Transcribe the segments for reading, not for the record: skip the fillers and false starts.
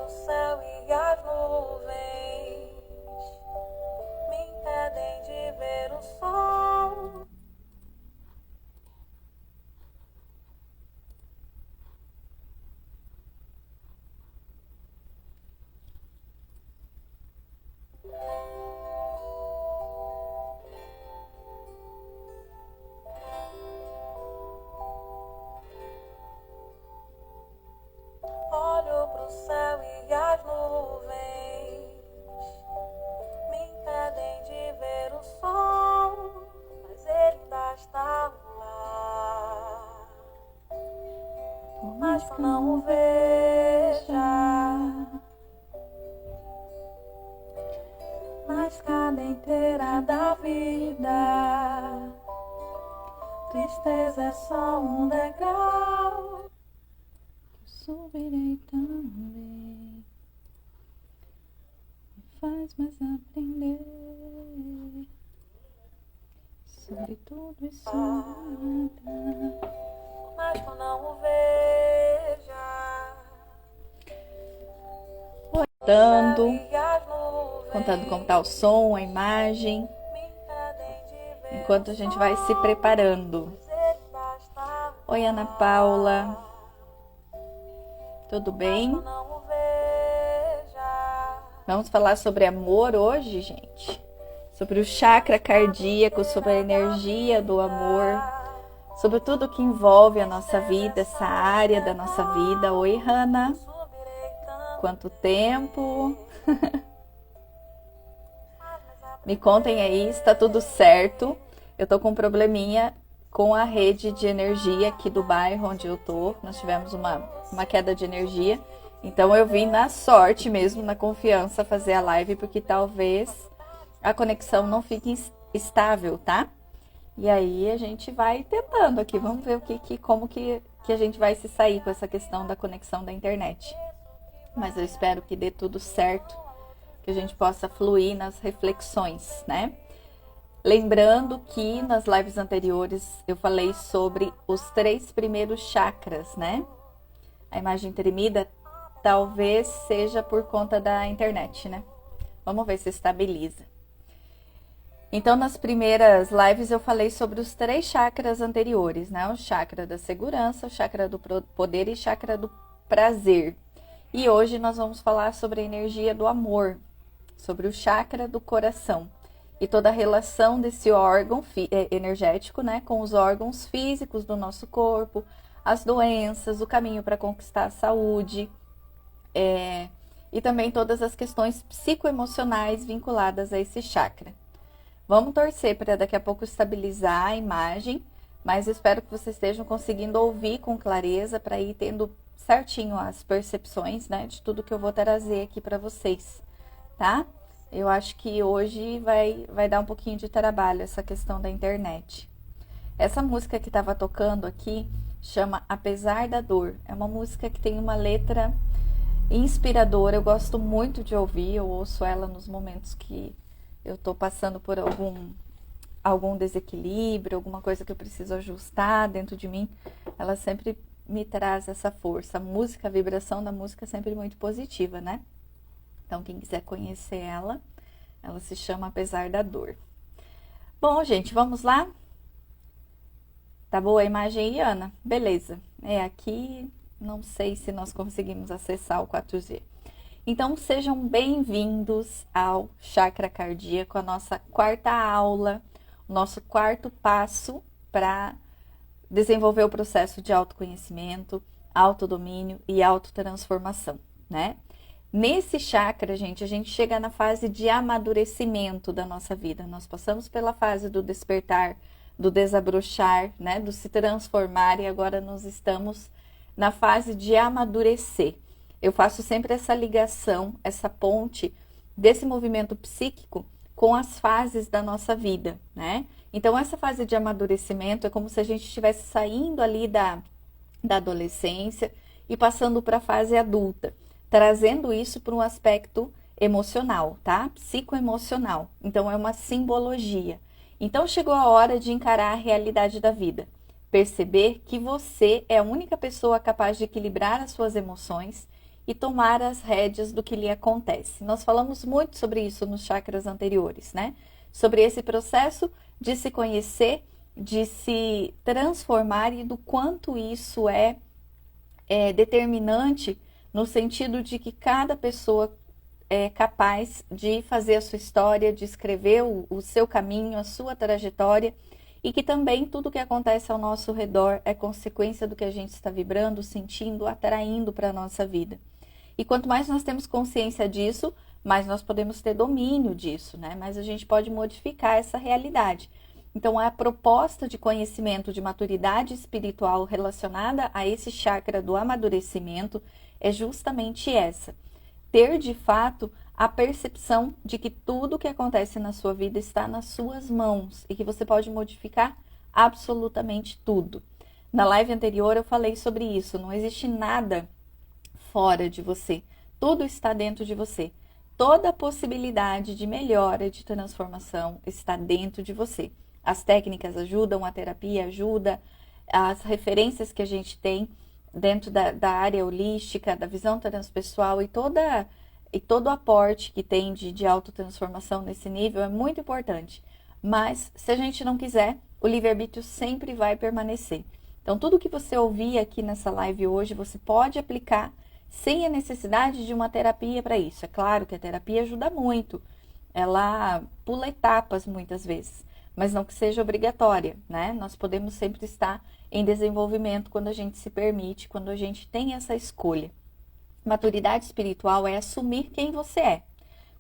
pro céu e as nuvens me impedem de ver o sol. Olho pro céu e as nuvens me impedem de ver o sol, mas ele ainda está lá. Por mais que eu não o veja, na escada inteira da vida, tristeza é só um degrau. Subirei também, me faz mais aprender sobre tudo e sobre nada. Mas que eu não o veja, contando como tá o som, a imagem, enquanto a gente vai se preparando. Oi, Ana Paula. Tudo bem? Vamos falar sobre amor hoje, gente. Sobre o chakra cardíaco, sobre a energia do amor, sobre tudo que envolve a nossa vida, essa área da nossa vida. Oi, Hanna. Quanto tempo? Me contem aí, está tudo certo? Eu tô com um probleminha com a rede de energia aqui do bairro onde eu tô. Nós tivemos uma queda de energia. Então eu vim na sorte mesmo, na confiança, fazer a live, porque talvez a conexão não fique estável, tá? E aí a gente vai tentando aqui, vamos ver como que a gente vai se sair com essa questão da conexão da internet. Mas eu espero que dê tudo certo, que a gente possa fluir nas reflexões, né? Lembrando que nas lives anteriores eu falei sobre os 3 primeiros chakras, né? A imagem tremida talvez seja por conta da internet, né? Vamos ver se estabiliza. Então, nas primeiras lives eu falei sobre os 3 chakras anteriores, né? O chakra da segurança, o chakra do poder e o chakra do prazer. E hoje nós vamos falar sobre a energia do amor, sobre o chakra do coração e toda a relação desse órgão energético, né, com os órgãos físicos do nosso corpo, as doenças, o caminho para conquistar a saúde, e também todas as questões psicoemocionais vinculadas a esse chakra. Vamos torcer para daqui a pouco estabilizar a imagem, mas espero que vocês estejam conseguindo ouvir com clareza para ir tendo certinho as percepções, né, de tudo que eu vou trazer aqui para vocês, tá? Eu acho que hoje vai dar um pouquinho de trabalho essa questão da internet. Essa música que estava tocando aqui chama Apesar da Dor. É uma música que tem uma letra inspiradora. Eu gosto muito de ouvir. Eu ouço ela nos momentos que eu estou passando por algum desequilíbrio, alguma coisa que eu preciso ajustar dentro de mim. Ela sempre me traz essa força. A música, a vibração da música é sempre muito positiva, né? Então, quem quiser conhecer ela se chama Apesar da Dor. Bom, gente, vamos lá? Tá boa a imagem aí, Ana? Beleza. Aqui, não sei se nós conseguimos acessar o 4G. Então, sejam bem-vindos ao Chakra Cardíaco, a nossa 4ª aula, o nosso 4º passo para desenvolver o processo de autoconhecimento, autodomínio e autotransformação, né? Nesse chakra, a gente chega na fase de amadurecimento da nossa vida. Nós passamos pela fase do despertar, do desabrochar, né, do se transformar, e agora nós estamos na fase de amadurecer. Eu faço sempre essa ligação, essa ponte desse movimento psíquico com as fases da nossa vida, né? Então, essa fase de amadurecimento é como se a gente estivesse saindo ali da adolescência e passando para a fase adulta, trazendo isso para um aspecto emocional, tá? Psicoemocional. Então, é uma simbologia. Então, chegou a hora de encarar a realidade da vida. Perceber que você é a única pessoa capaz de equilibrar as suas emoções e tomar as rédeas do que lhe acontece. Nós falamos muito sobre isso nos chakras anteriores, né? Sobre esse processo de se conhecer, de se transformar e do quanto isso é determinante no sentido de que cada pessoa é capaz de fazer a sua história, de escrever o seu caminho, a sua trajetória, e que também tudo que acontece ao nosso redor é consequência do que a gente está vibrando, sentindo, atraindo para a nossa vida. E quanto mais nós temos consciência disso, mais nós podemos ter domínio disso, né? Mas a gente pode modificar essa realidade. Então, a proposta de conhecimento, de maturidade espiritual relacionada a esse chakra do amadurecimento é justamente essa. Ter, de fato, a percepção de que tudo que acontece na sua vida está nas suas mãos e que você pode modificar absolutamente tudo. Na live anterior eu falei sobre isso, não existe nada fora de você, tudo está dentro de você. Toda a possibilidade de melhora, de transformação está dentro de você. As técnicas ajudam, a terapia ajuda, as referências que a gente tem dentro da área holística, da visão transpessoal e todo o aporte que tem de autotransformação nesse nível é muito importante. Mas se a gente não quiser, o livre-arbítrio sempre vai permanecer. Então, tudo que você ouvir aqui nessa live hoje, você pode aplicar sem a necessidade de uma terapia para isso. É claro que a terapia ajuda muito, ela pula etapas muitas vezes, mas não que seja obrigatória, né? Nós podemos sempre estar em desenvolvimento quando a gente se permite, quando a gente tem essa escolha. Maturidade espiritual é assumir quem você é.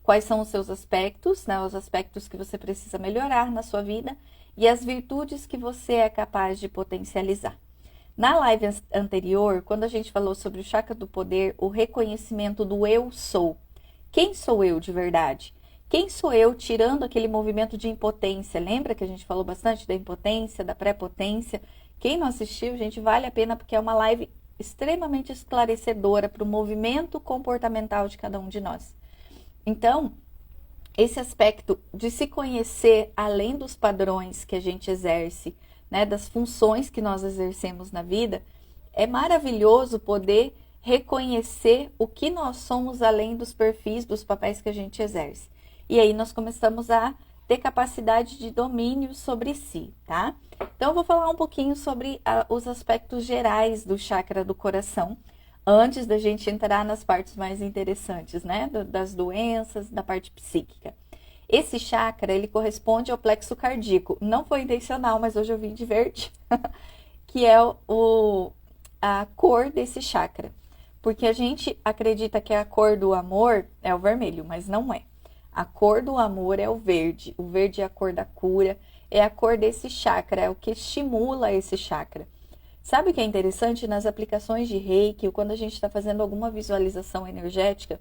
Quais são os seus aspectos, né? Os aspectos que você precisa melhorar na sua vida e as virtudes que você é capaz de potencializar. Na live anterior, quando a gente falou sobre o chakra do poder, o reconhecimento do eu sou. Quem sou eu de verdade? Quem sou eu tirando aquele movimento de impotência? Lembra que a gente falou bastante da impotência, da prepotência? Quem não assistiu, gente, vale a pena porque é uma live extremamente esclarecedora para o movimento comportamental de cada um de nós. Então, esse aspecto de se conhecer além dos padrões que a gente exerce, né, das funções que nós exercemos na vida, é maravilhoso poder reconhecer o que nós somos além dos perfis, dos papéis que a gente exerce. E aí nós começamos a ter capacidade de domínio sobre si, tá? Então eu vou falar um pouquinho sobre os aspectos gerais do chakra do coração, antes da gente entrar nas partes mais interessantes, né? Das doenças, da parte psíquica. Esse chakra, ele corresponde ao plexo cardíaco. Não foi intencional, mas hoje eu vim de verde, que é a cor desse chakra. Porque a gente acredita que a cor do amor é o vermelho, mas não é. A cor do amor é o verde é a cor da cura, é a cor desse chakra, é o que estimula esse chakra. Sabe o que é interessante? Nas aplicações de Reiki, ou quando a gente está fazendo alguma visualização energética,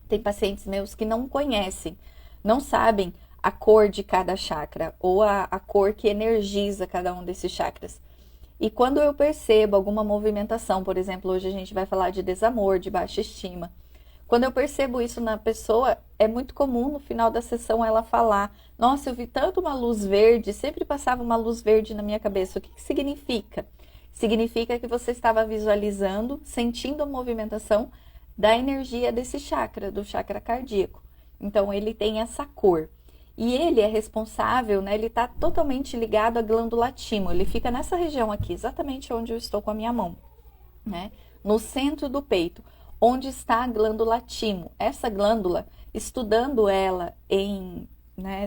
tem pacientes meus que não conhecem, não sabem a cor de cada chakra, ou a cor que energiza cada um desses chakras. E quando eu percebo alguma movimentação, por exemplo, hoje a gente vai falar de desamor, de baixa estima, quando eu percebo isso na pessoa, é muito comum no final da sessão ela falar: nossa, eu vi tanto uma luz verde, sempre passava uma luz verde na minha cabeça. O que significa? Significa que você estava visualizando, sentindo a movimentação da energia desse chakra, do chakra cardíaco. Então, ele tem essa cor. E ele é responsável, né? Ele está totalmente ligado à glândula timo. Ele fica nessa região aqui, exatamente onde eu estou com a minha mão, né? No centro do peito, onde está a glândula timo. Essa glândula, estudando ela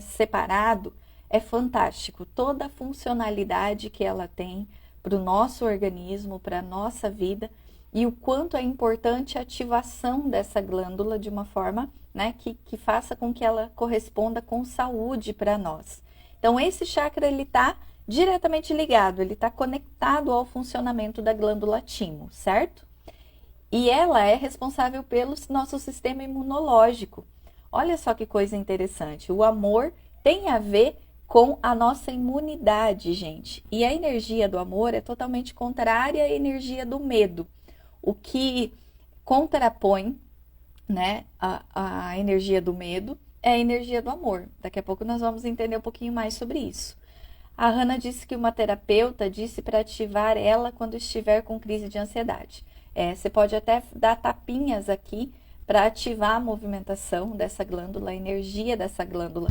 separado, é fantástico. Toda a funcionalidade que ela tem para o nosso organismo, para a nossa vida, e o quanto é importante a ativação dessa glândula de uma forma, né, que faça com que ela corresponda com saúde para nós. Então, esse chakra, ele está diretamente ligado, ele está conectado ao funcionamento da glândula timo, certo? E ela é responsável pelo nosso sistema imunológico. Olha só que coisa interessante. O amor tem a ver com a nossa imunidade, gente. E a energia do amor é totalmente contrária à energia do medo. O que contrapõe, né, a energia do medo é a energia do amor. Daqui a pouco nós vamos entender um pouquinho mais sobre isso. A Hannah disse que uma terapeuta disse para ativar ela quando estiver com crise de ansiedade. Você pode até dar tapinhas aqui para ativar a movimentação dessa glândula, a energia dessa glândula.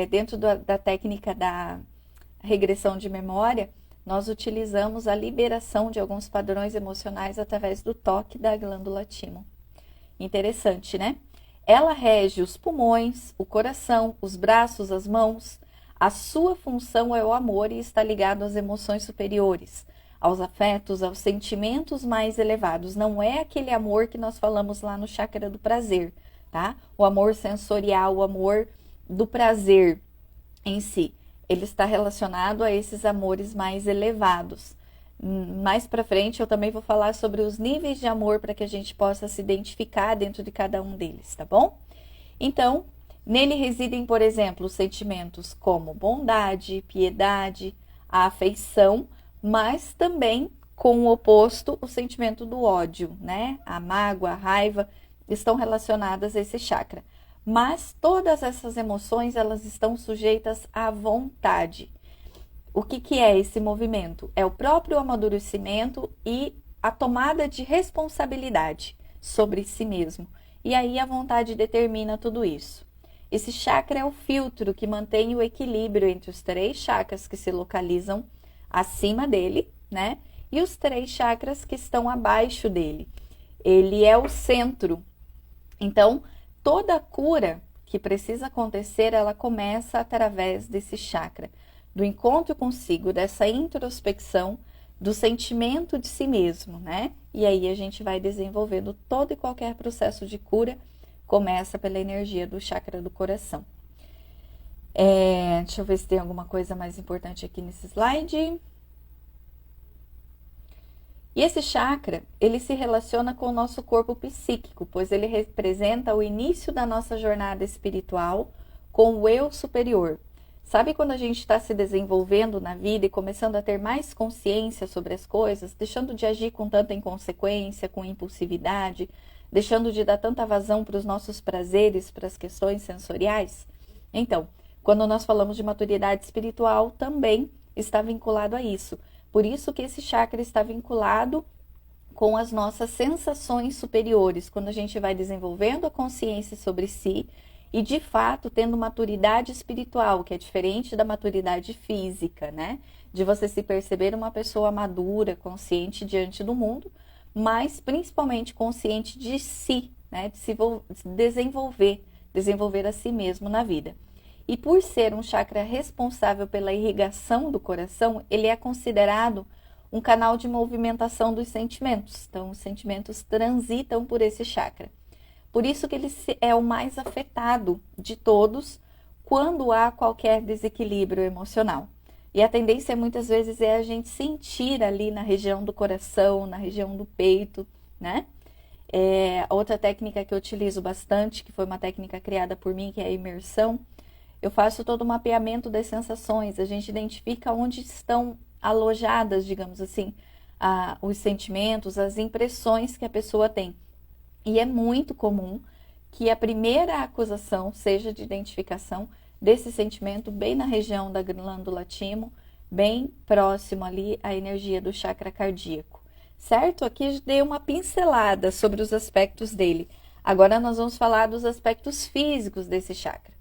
Dentro da técnica da regressão de memória, nós utilizamos a liberação de alguns padrões emocionais através do toque da glândula timo. Interessante, né? Ela rege os pulmões, o coração, os braços, as mãos. A sua função é o amor e está ligado às emoções superiores, aos afetos, aos sentimentos mais elevados. Não é aquele amor que nós falamos lá no chakra do prazer, tá? O amor sensorial, o amor do prazer em si. Ele está relacionado a esses amores mais elevados. Mais para frente eu também vou falar sobre os níveis de amor para que a gente possa se identificar dentro de cada um deles, tá bom? Então, nele residem, por exemplo, os sentimentos como bondade, piedade, a afeição, mas também com o oposto, o sentimento do ódio, né? A mágoa, a raiva estão relacionadas a esse chakra. Mas todas essas emoções, elas estão sujeitas à vontade. O que é esse movimento? É o próprio amadurecimento e a tomada de responsabilidade sobre si mesmo. E aí a vontade determina tudo isso. Esse chakra é o filtro que mantém o equilíbrio entre os 3 chakras que se localizam acima dele, né? E os 3 chakras que estão abaixo dele. Ele é o centro. Então, toda a cura que precisa acontecer, ela começa através desse chakra, do encontro consigo, dessa introspecção, do sentimento de si mesmo, né? E aí a gente vai desenvolvendo todo e qualquer processo de cura, começa pela energia do chakra do coração. Deixa eu ver se tem alguma coisa mais importante aqui nesse slide. E esse chakra, ele se relaciona com o nosso corpo psíquico, pois ele representa o início da nossa jornada espiritual com o eu superior. Sabe quando a gente está se desenvolvendo na vida e começando a ter mais consciência sobre as coisas, deixando de agir com tanta inconsequência, com impulsividade, deixando de dar tanta vazão para os nossos prazeres, para as questões sensoriais? Então, quando nós falamos de maturidade espiritual, também está vinculado a isso. Por isso que esse chakra está vinculado com as nossas sensações superiores, quando a gente vai desenvolvendo a consciência sobre si e, de fato, tendo maturidade espiritual, que é diferente da maturidade física, né? De você se perceber uma pessoa madura, consciente diante do mundo, mas principalmente consciente de si, né? De se desenvolver a si mesmo na vida. E por ser um chakra responsável pela irrigação do coração, ele é considerado um canal de movimentação dos sentimentos. Então, os sentimentos transitam por esse chakra. Por isso que ele é o mais afetado de todos quando há qualquer desequilíbrio emocional. E a tendência muitas vezes é a gente sentir ali na região do coração, na região do peito, né? Outra técnica que eu utilizo bastante, que foi uma técnica criada por mim, que é a imersão. Eu faço todo o mapeamento das sensações, a gente identifica onde estão alojadas, digamos assim, os sentimentos, as impressões que a pessoa tem. E é muito comum que a primeira acusação seja de identificação desse sentimento bem na região da glândula timo, bem próximo ali à energia do chakra cardíaco. Certo? Aqui eu dei uma pincelada sobre os aspectos dele. Agora nós vamos falar dos aspectos físicos desse chakra.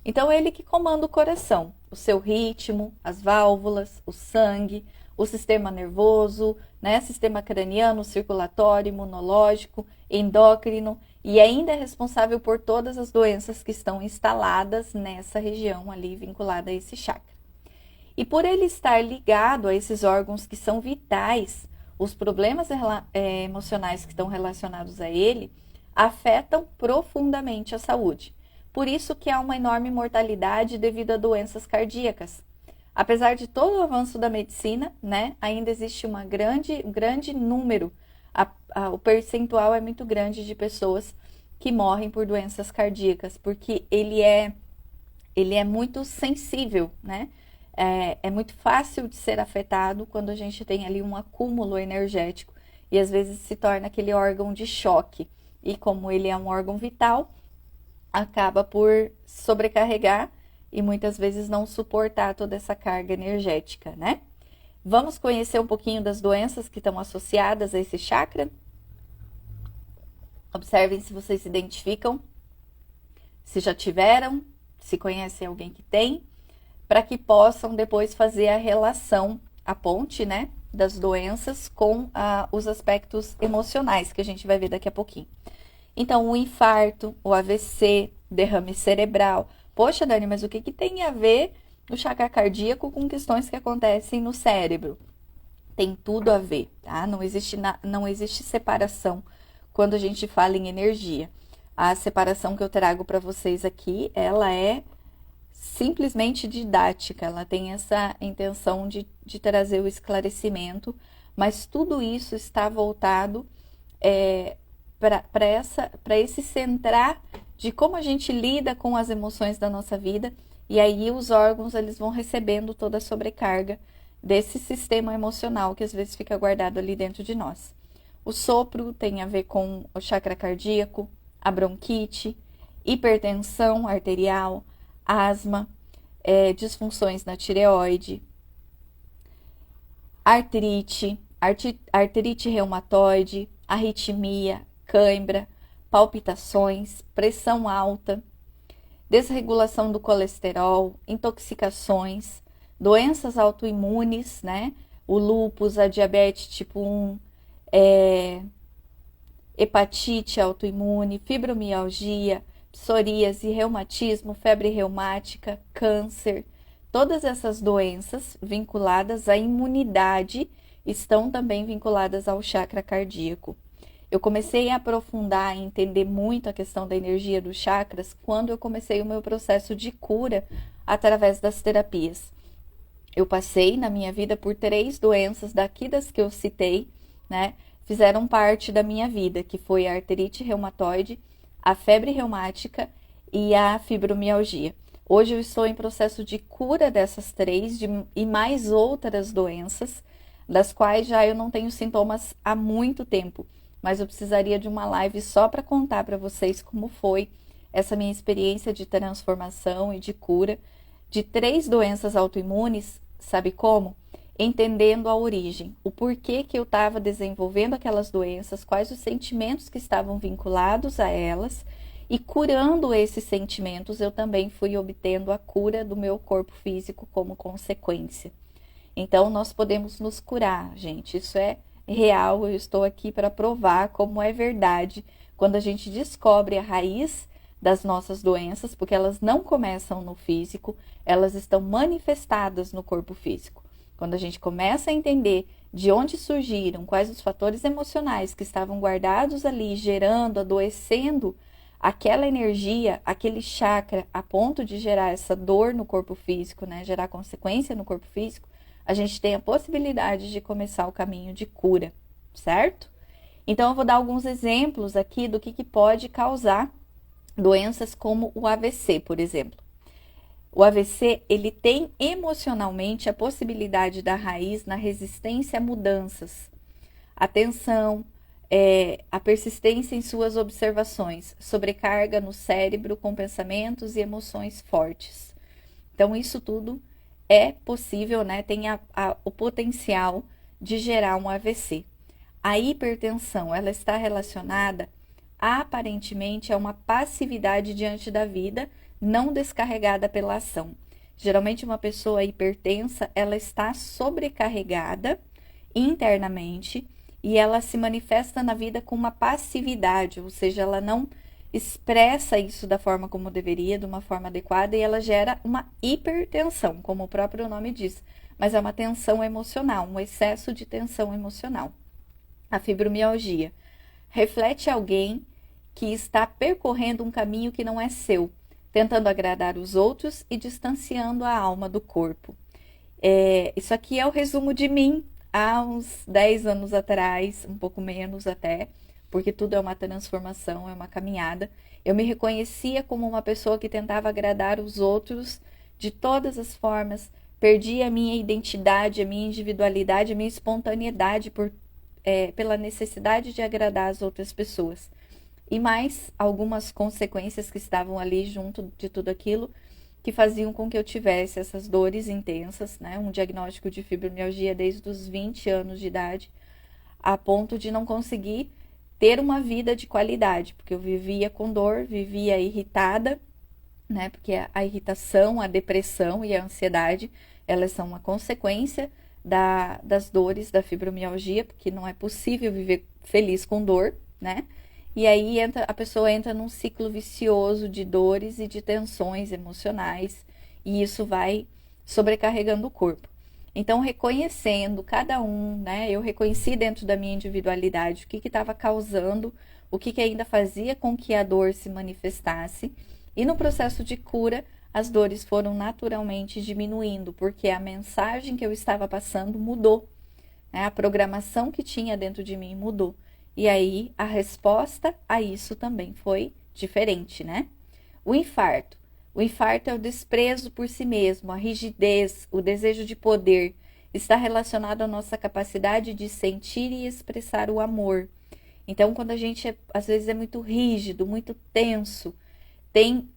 Então, ele que comanda o coração, o seu ritmo, as válvulas, o sangue, o sistema nervoso, né, sistema craniano, circulatório, imunológico, endócrino, e ainda é responsável por todas as doenças que estão instaladas nessa região ali vinculada a esse chakra. E por ele estar ligado a esses órgãos que são vitais, os problemas emocionais que estão relacionados a ele afetam profundamente a saúde. Por isso que há uma enorme mortalidade devido a doenças cardíacas. Apesar de todo o avanço da medicina, né, ainda existe um grande número, o percentual é muito grande de pessoas que morrem por doenças cardíacas, porque ele é muito sensível, né? É muito fácil de ser afetado quando a gente tem ali um acúmulo energético e às vezes se torna aquele órgão de choque. E como ele é um órgão vital, acaba por sobrecarregar e muitas vezes não suportar toda essa carga energética, né? Vamos conhecer um pouquinho das doenças que estão associadas a esse chakra? Observem se vocês se identificam, se já tiveram, se conhecem alguém que tem, para que possam depois fazer a relação, a ponte, né, das doenças com os aspectos emocionais, que a gente vai ver daqui a pouquinho. Então, o infarto, o AVC, derrame cerebral. Poxa, Dani, mas o que tem a ver o chakra cardíaco com questões que acontecem no cérebro? Tem tudo a ver, tá? Não existe separação quando a gente fala em energia. A separação que eu trago para vocês aqui, ela é simplesmente didática, ela tem essa intenção de trazer o esclarecimento, mas tudo isso está voltado para esse centrar de como a gente lida com as emoções da nossa vida, e aí os órgãos eles vão recebendo toda a sobrecarga desse sistema emocional que às vezes fica guardado ali dentro de nós. O sopro tem a ver com o chakra cardíaco, a bronquite, hipertensão arterial, asma, disfunções na tireoide, artrite reumatoide, arritmia, cãibra, palpitações, pressão alta, desregulação do colesterol, intoxicações, doenças autoimunes, né? O lúpus, a diabetes tipo 1, hepatite autoimune, fibromialgia, psoríase, reumatismo, febre reumática, câncer. Todas essas doenças vinculadas à imunidade estão também vinculadas ao chakra cardíaco. Eu comecei a aprofundar e entender muito a questão da energia dos chakras quando eu comecei o meu processo de cura através das terapias. Eu passei na minha vida por 3 doenças daqui das que eu citei, né? Fizeram parte da minha vida, que foi a artrite reumatoide, a febre reumática e a fibromialgia. Hoje eu estou em processo de cura dessas 3 e mais outras doenças, das quais já eu não tenho sintomas há muito tempo, mas eu precisaria de uma live só para contar para vocês como foi essa minha experiência de transformação e de cura de 3 doenças autoimunes, sabe como? Entendendo a origem, o porquê que eu estava desenvolvendo aquelas doenças, quais os sentimentos que estavam vinculados a elas, e curando esses sentimentos, eu também fui obtendo a cura do meu corpo físico como consequência. Então, nós podemos nos curar, gente, isso é real, eu estou aqui para provar como é verdade, quando a gente descobre a raiz das nossas doenças, porque elas não começam no físico, elas estão manifestadas no corpo físico. Quando a gente começa a entender de onde surgiram, quais os fatores emocionais que estavam guardados ali, gerando, adoecendo aquela energia, aquele chakra, a ponto de gerar essa dor no corpo físico, né? Gerar consequência no corpo físico, a gente tem a possibilidade de começar o caminho de cura, certo? Então, eu vou dar alguns exemplos aqui do que pode causar doenças como o AVC, por exemplo. O AVC, ele tem emocionalmente a possibilidade da raiz na resistência a mudanças, a tensão, a persistência em suas observações, sobrecarga no cérebro com pensamentos e emoções fortes. Então, isso tudo é possível, né? Tem o potencial de gerar um AVC. A hipertensão, ela está relacionada aparentemente a uma passividade diante da vida, não descarregada pela ação. Geralmente uma pessoa hipertensa, ela está sobrecarregada internamente e ela se manifesta na vida com uma passividade, ou seja, ela não expressa isso da forma como deveria, de uma forma adequada, e ela gera uma hipertensão, como o próprio nome diz, mas é uma tensão emocional, um excesso de tensão emocional. A fibromialgia reflete alguém que está percorrendo um caminho que não é seu, tentando agradar os outros e distanciando a alma do corpo. Isso aqui é o resumo de mim há uns 10 anos atrás, um pouco menos até, porque tudo é uma transformação, é uma caminhada. Eu me reconhecia como uma pessoa que tentava agradar os outros de todas as formas, perdi a minha identidade, a minha individualidade, a minha espontaneidade pela necessidade de agradar as outras pessoas. E mais algumas consequências que estavam ali junto de tudo aquilo, que faziam com que eu tivesse essas dores intensas, né? Um diagnóstico de fibromialgia desde os 20 anos de idade, a ponto de não conseguir ter uma vida de qualidade, porque eu vivia com dor, vivia irritada, né? Porque a irritação, a depressão e a ansiedade, elas são uma consequência das dores da fibromialgia, porque não é possível viver feliz com dor, né? E aí a pessoa entra num ciclo vicioso de dores e de tensões emocionais, e isso vai sobrecarregando o corpo. Então, reconhecendo cada um, né? Eu reconheci dentro da minha individualidade o que estava causando, o que ainda fazia com que a dor se manifestasse. E no processo de cura, as dores foram naturalmente diminuindo, porque a mensagem que eu estava passando mudou, né? A programação que tinha dentro de mim mudou. E aí, a resposta a isso também foi diferente, né? O infarto. O infarto é o desprezo por si mesmo, a rigidez, o desejo de poder. Está relacionado à nossa capacidade de sentir e expressar o amor. Então, quando a gente, às vezes, é muito rígido, muito tenso, tem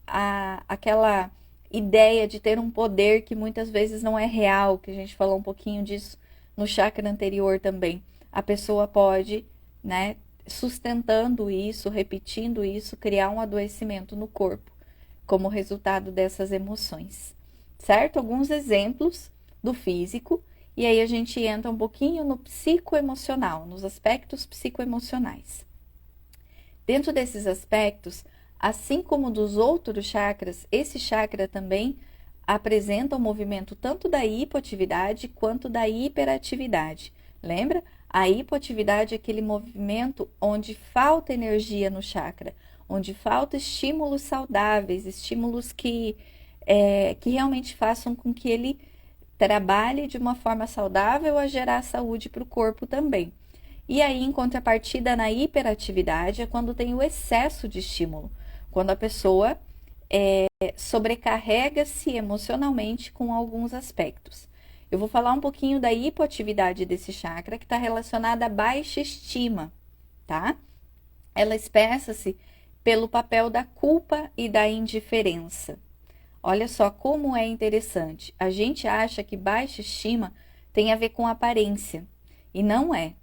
aquela ideia de ter um poder que muitas vezes não é real, que a gente falou um pouquinho disso no chakra anterior também. A pessoa pode, né, sustentando isso, repetindo isso, criar um adoecimento no corpo, como resultado dessas emoções, certo? Alguns exemplos do físico, e aí a gente entra um pouquinho no psicoemocional, nos aspectos psicoemocionais. Dentro desses aspectos, assim como dos outros chakras, esse chakra também apresenta o movimento tanto da hipoatividade quanto da hiperatividade. Lembra? A hipoatividade é aquele movimento onde falta energia no chakra, onde falta estímulos saudáveis, estímulos que realmente façam com que ele trabalhe de uma forma saudável a gerar saúde para o corpo também. E aí, em contrapartida, na hiperatividade é quando tem o excesso de estímulo, quando a pessoa sobrecarrega-se emocionalmente com alguns aspectos. Eu vou falar um pouquinho da hipoatividade desse chakra, que está relacionada à baixa estima, tá? Ela expressa-se pelo papel da culpa e da indiferença. Olha só como é interessante. A gente acha que baixa estima tem a ver com aparência, e não é.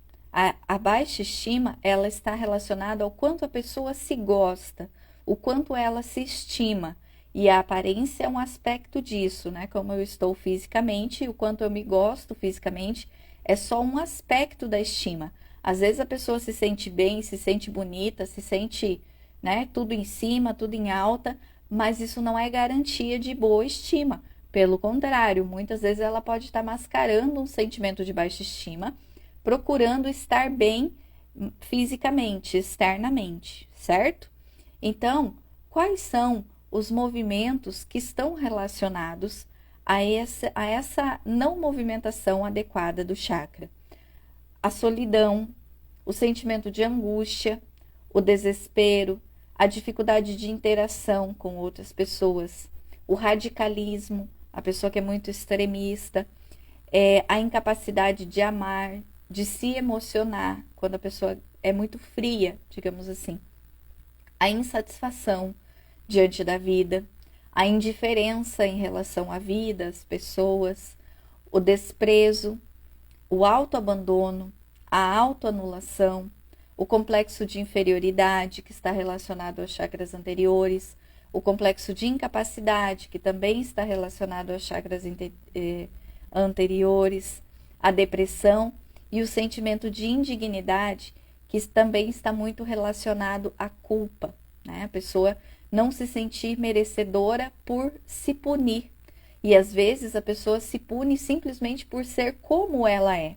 A baixa estima, ela está relacionada ao quanto a pessoa se gosta, o quanto ela se estima. E a aparência é um aspecto disso, né? Como eu estou fisicamente, o quanto eu me gosto fisicamente, é só um aspecto da estima. Às vezes a pessoa se sente bem, se sente bonita, se sente, né, tudo em cima, tudo em alta, mas isso não é garantia de boa estima. Pelo contrário, muitas vezes ela pode estar mascarando um sentimento de baixa estima, procurando estar bem fisicamente, externamente, certo? Então, quais são os movimentos que estão relacionados a essa não movimentação adequada do chakra? A solidão, o sentimento de angústia, o desespero, a dificuldade de interação com outras pessoas, o radicalismo, a pessoa que é muito extremista, a incapacidade de amar, de se emocionar, quando a pessoa é muito fria, digamos assim, a insatisfação diante da vida, a indiferença em relação à vida, às pessoas, o desprezo, o autoabandono, a autoanulação, o complexo de inferioridade, que está relacionado aos chakras anteriores, o complexo de incapacidade, que também está relacionado aos chakras anteriores, a depressão e o sentimento de indignidade, que também está muito relacionado à culpa, né? A pessoa não se sentir merecedora por se punir. E às vezes a pessoa se pune simplesmente por ser como ela é.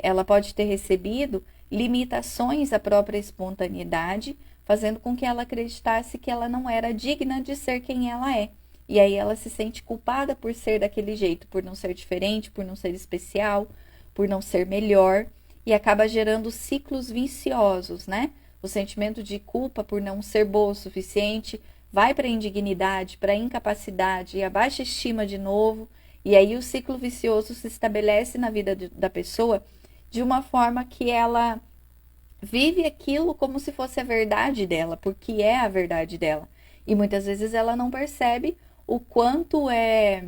Ela pode ter recebido limitações à própria espontaneidade, fazendo com que ela acreditasse que ela não era digna de ser quem ela é. E aí ela se sente culpada por ser daquele jeito, por não ser diferente, por não ser especial, por não ser melhor, e acaba gerando ciclos viciosos, né? O sentimento de culpa por não ser boa o suficiente vai para a indignidade, para a incapacidade e a baixa estima de novo, e aí o ciclo vicioso se estabelece na vida da pessoa de uma forma que ela vive aquilo como se fosse a verdade dela, porque é a verdade dela. E muitas vezes ela não percebe o quanto é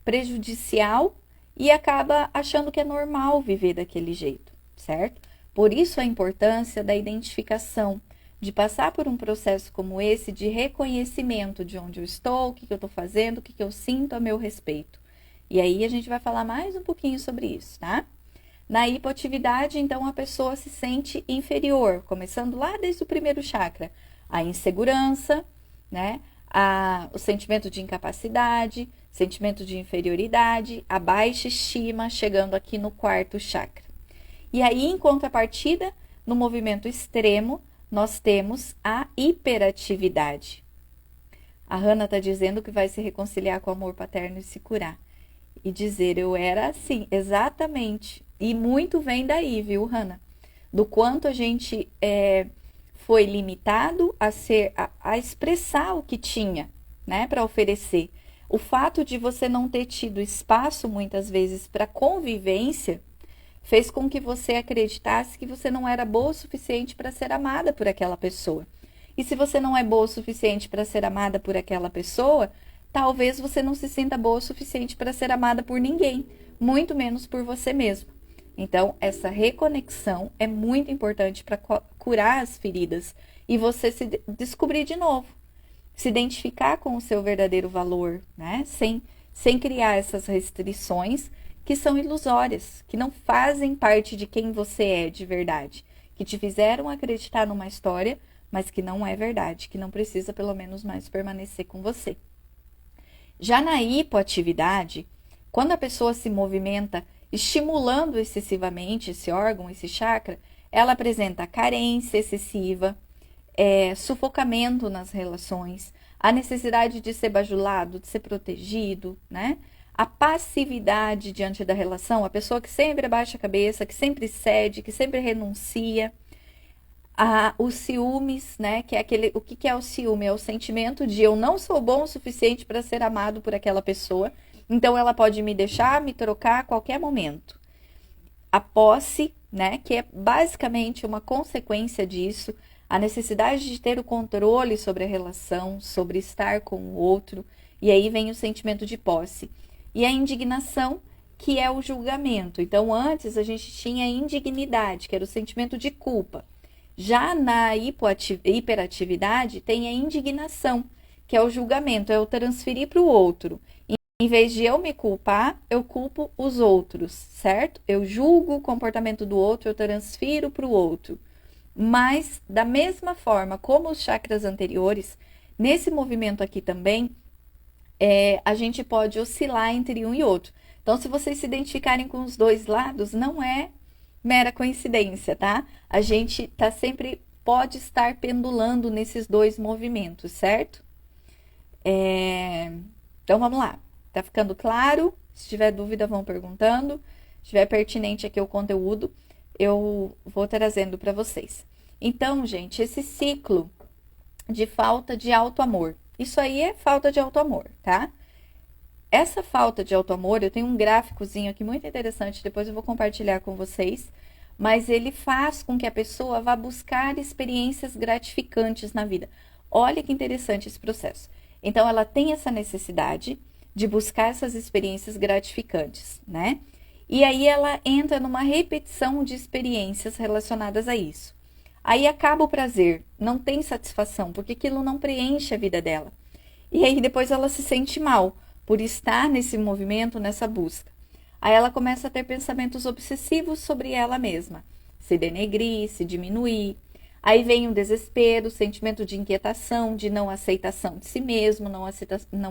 prejudicial e acaba achando que é normal viver daquele jeito, certo? Por isso a importância da identificação, de passar por um processo como esse de reconhecimento de onde eu estou, o que eu estou fazendo, o que eu sinto a meu respeito. E aí a gente vai falar mais um pouquinho sobre isso, tá? Na hipoatividade, então, a pessoa se sente inferior, começando lá desde o primeiro chakra. A insegurança, né? O sentimento de incapacidade, sentimento de inferioridade, a baixa estima, chegando aqui no quarto chakra. E aí, em contrapartida, no movimento extremo, nós temos a hiperatividade. A Hannah está dizendo que vai se reconciliar com o amor paterno e se curar. E dizer, eu era assim, exatamente. E muito vem daí, viu, Hannah? Do quanto a gente foi limitado a expressar o que tinha, né, para oferecer. O fato de você não ter tido espaço, muitas vezes, para convivência, fez com que você acreditasse que você não era boa o suficiente para ser amada por aquela pessoa. E se você não é boa o suficiente para ser amada por aquela pessoa, talvez você não se sinta boa o suficiente para ser amada por ninguém, muito menos por você mesmo. Então, essa reconexão é muito importante para curar as feridas e você se descobrir de novo, se identificar com o seu verdadeiro valor, né? Sem criar essas restrições que são ilusórias, que não fazem parte de quem você é de verdade, que te fizeram acreditar numa história, mas que não é verdade, que não precisa pelo menos mais permanecer com você. Já na hipoatividade, quando a pessoa se movimenta estimulando excessivamente esse órgão, esse chakra, ela apresenta carência excessiva, sufocamento nas relações, a necessidade de ser bajulado, de ser protegido, né? A passividade diante da relação, a pessoa que sempre abaixa a cabeça, que sempre cede, que sempre renuncia. Os ciúmes, né? Que é o que é o ciúme? É o sentimento de eu não sou bom o suficiente para ser amado por aquela pessoa, então ela pode me deixar, me trocar a qualquer momento. A posse, né? Que é basicamente uma consequência disso, a necessidade de ter o controle sobre a relação, sobre estar com o outro, e aí vem o sentimento de posse. E a indignação, que é o julgamento. Então, antes a gente tinha a indignidade, que era o sentimento de culpa. Já na hiperatividade, tem a indignação, que é o julgamento, é eu transferir para o outro. Em vez de eu me culpar, eu culpo os outros, certo? Eu julgo o comportamento do outro, eu transfiro para o outro. Mas, da mesma forma como os chakras anteriores, nesse movimento aqui também, a gente pode oscilar entre um e outro. Então, se vocês se identificarem com os dois lados, não é mera coincidência, tá? A gente pode estar pendulando nesses dois movimentos, certo? Então, vamos lá. Tá ficando claro? Se tiver dúvida, vão perguntando. Se estiver pertinente aqui o conteúdo, eu vou trazendo para vocês. Então, gente, esse ciclo de falta de autoamor. Isso aí é falta de autoamor, tá? Essa falta de autoamor, eu tenho um gráficozinho aqui muito interessante, depois eu vou compartilhar com vocês, mas ele faz com que a pessoa vá buscar experiências gratificantes na vida. Olha que interessante esse processo. Então, ela tem essa necessidade de buscar essas experiências gratificantes, né? E aí ela entra numa repetição de experiências relacionadas a isso. Aí acaba o prazer, não tem satisfação, porque aquilo não preenche a vida dela. E aí depois ela se sente mal por estar nesse movimento, nessa busca. Aí ela começa a ter pensamentos obsessivos sobre ela mesma, se denegrir, se diminuir. Aí vem o desespero, o sentimento de inquietação, de não aceitação de si mesmo, não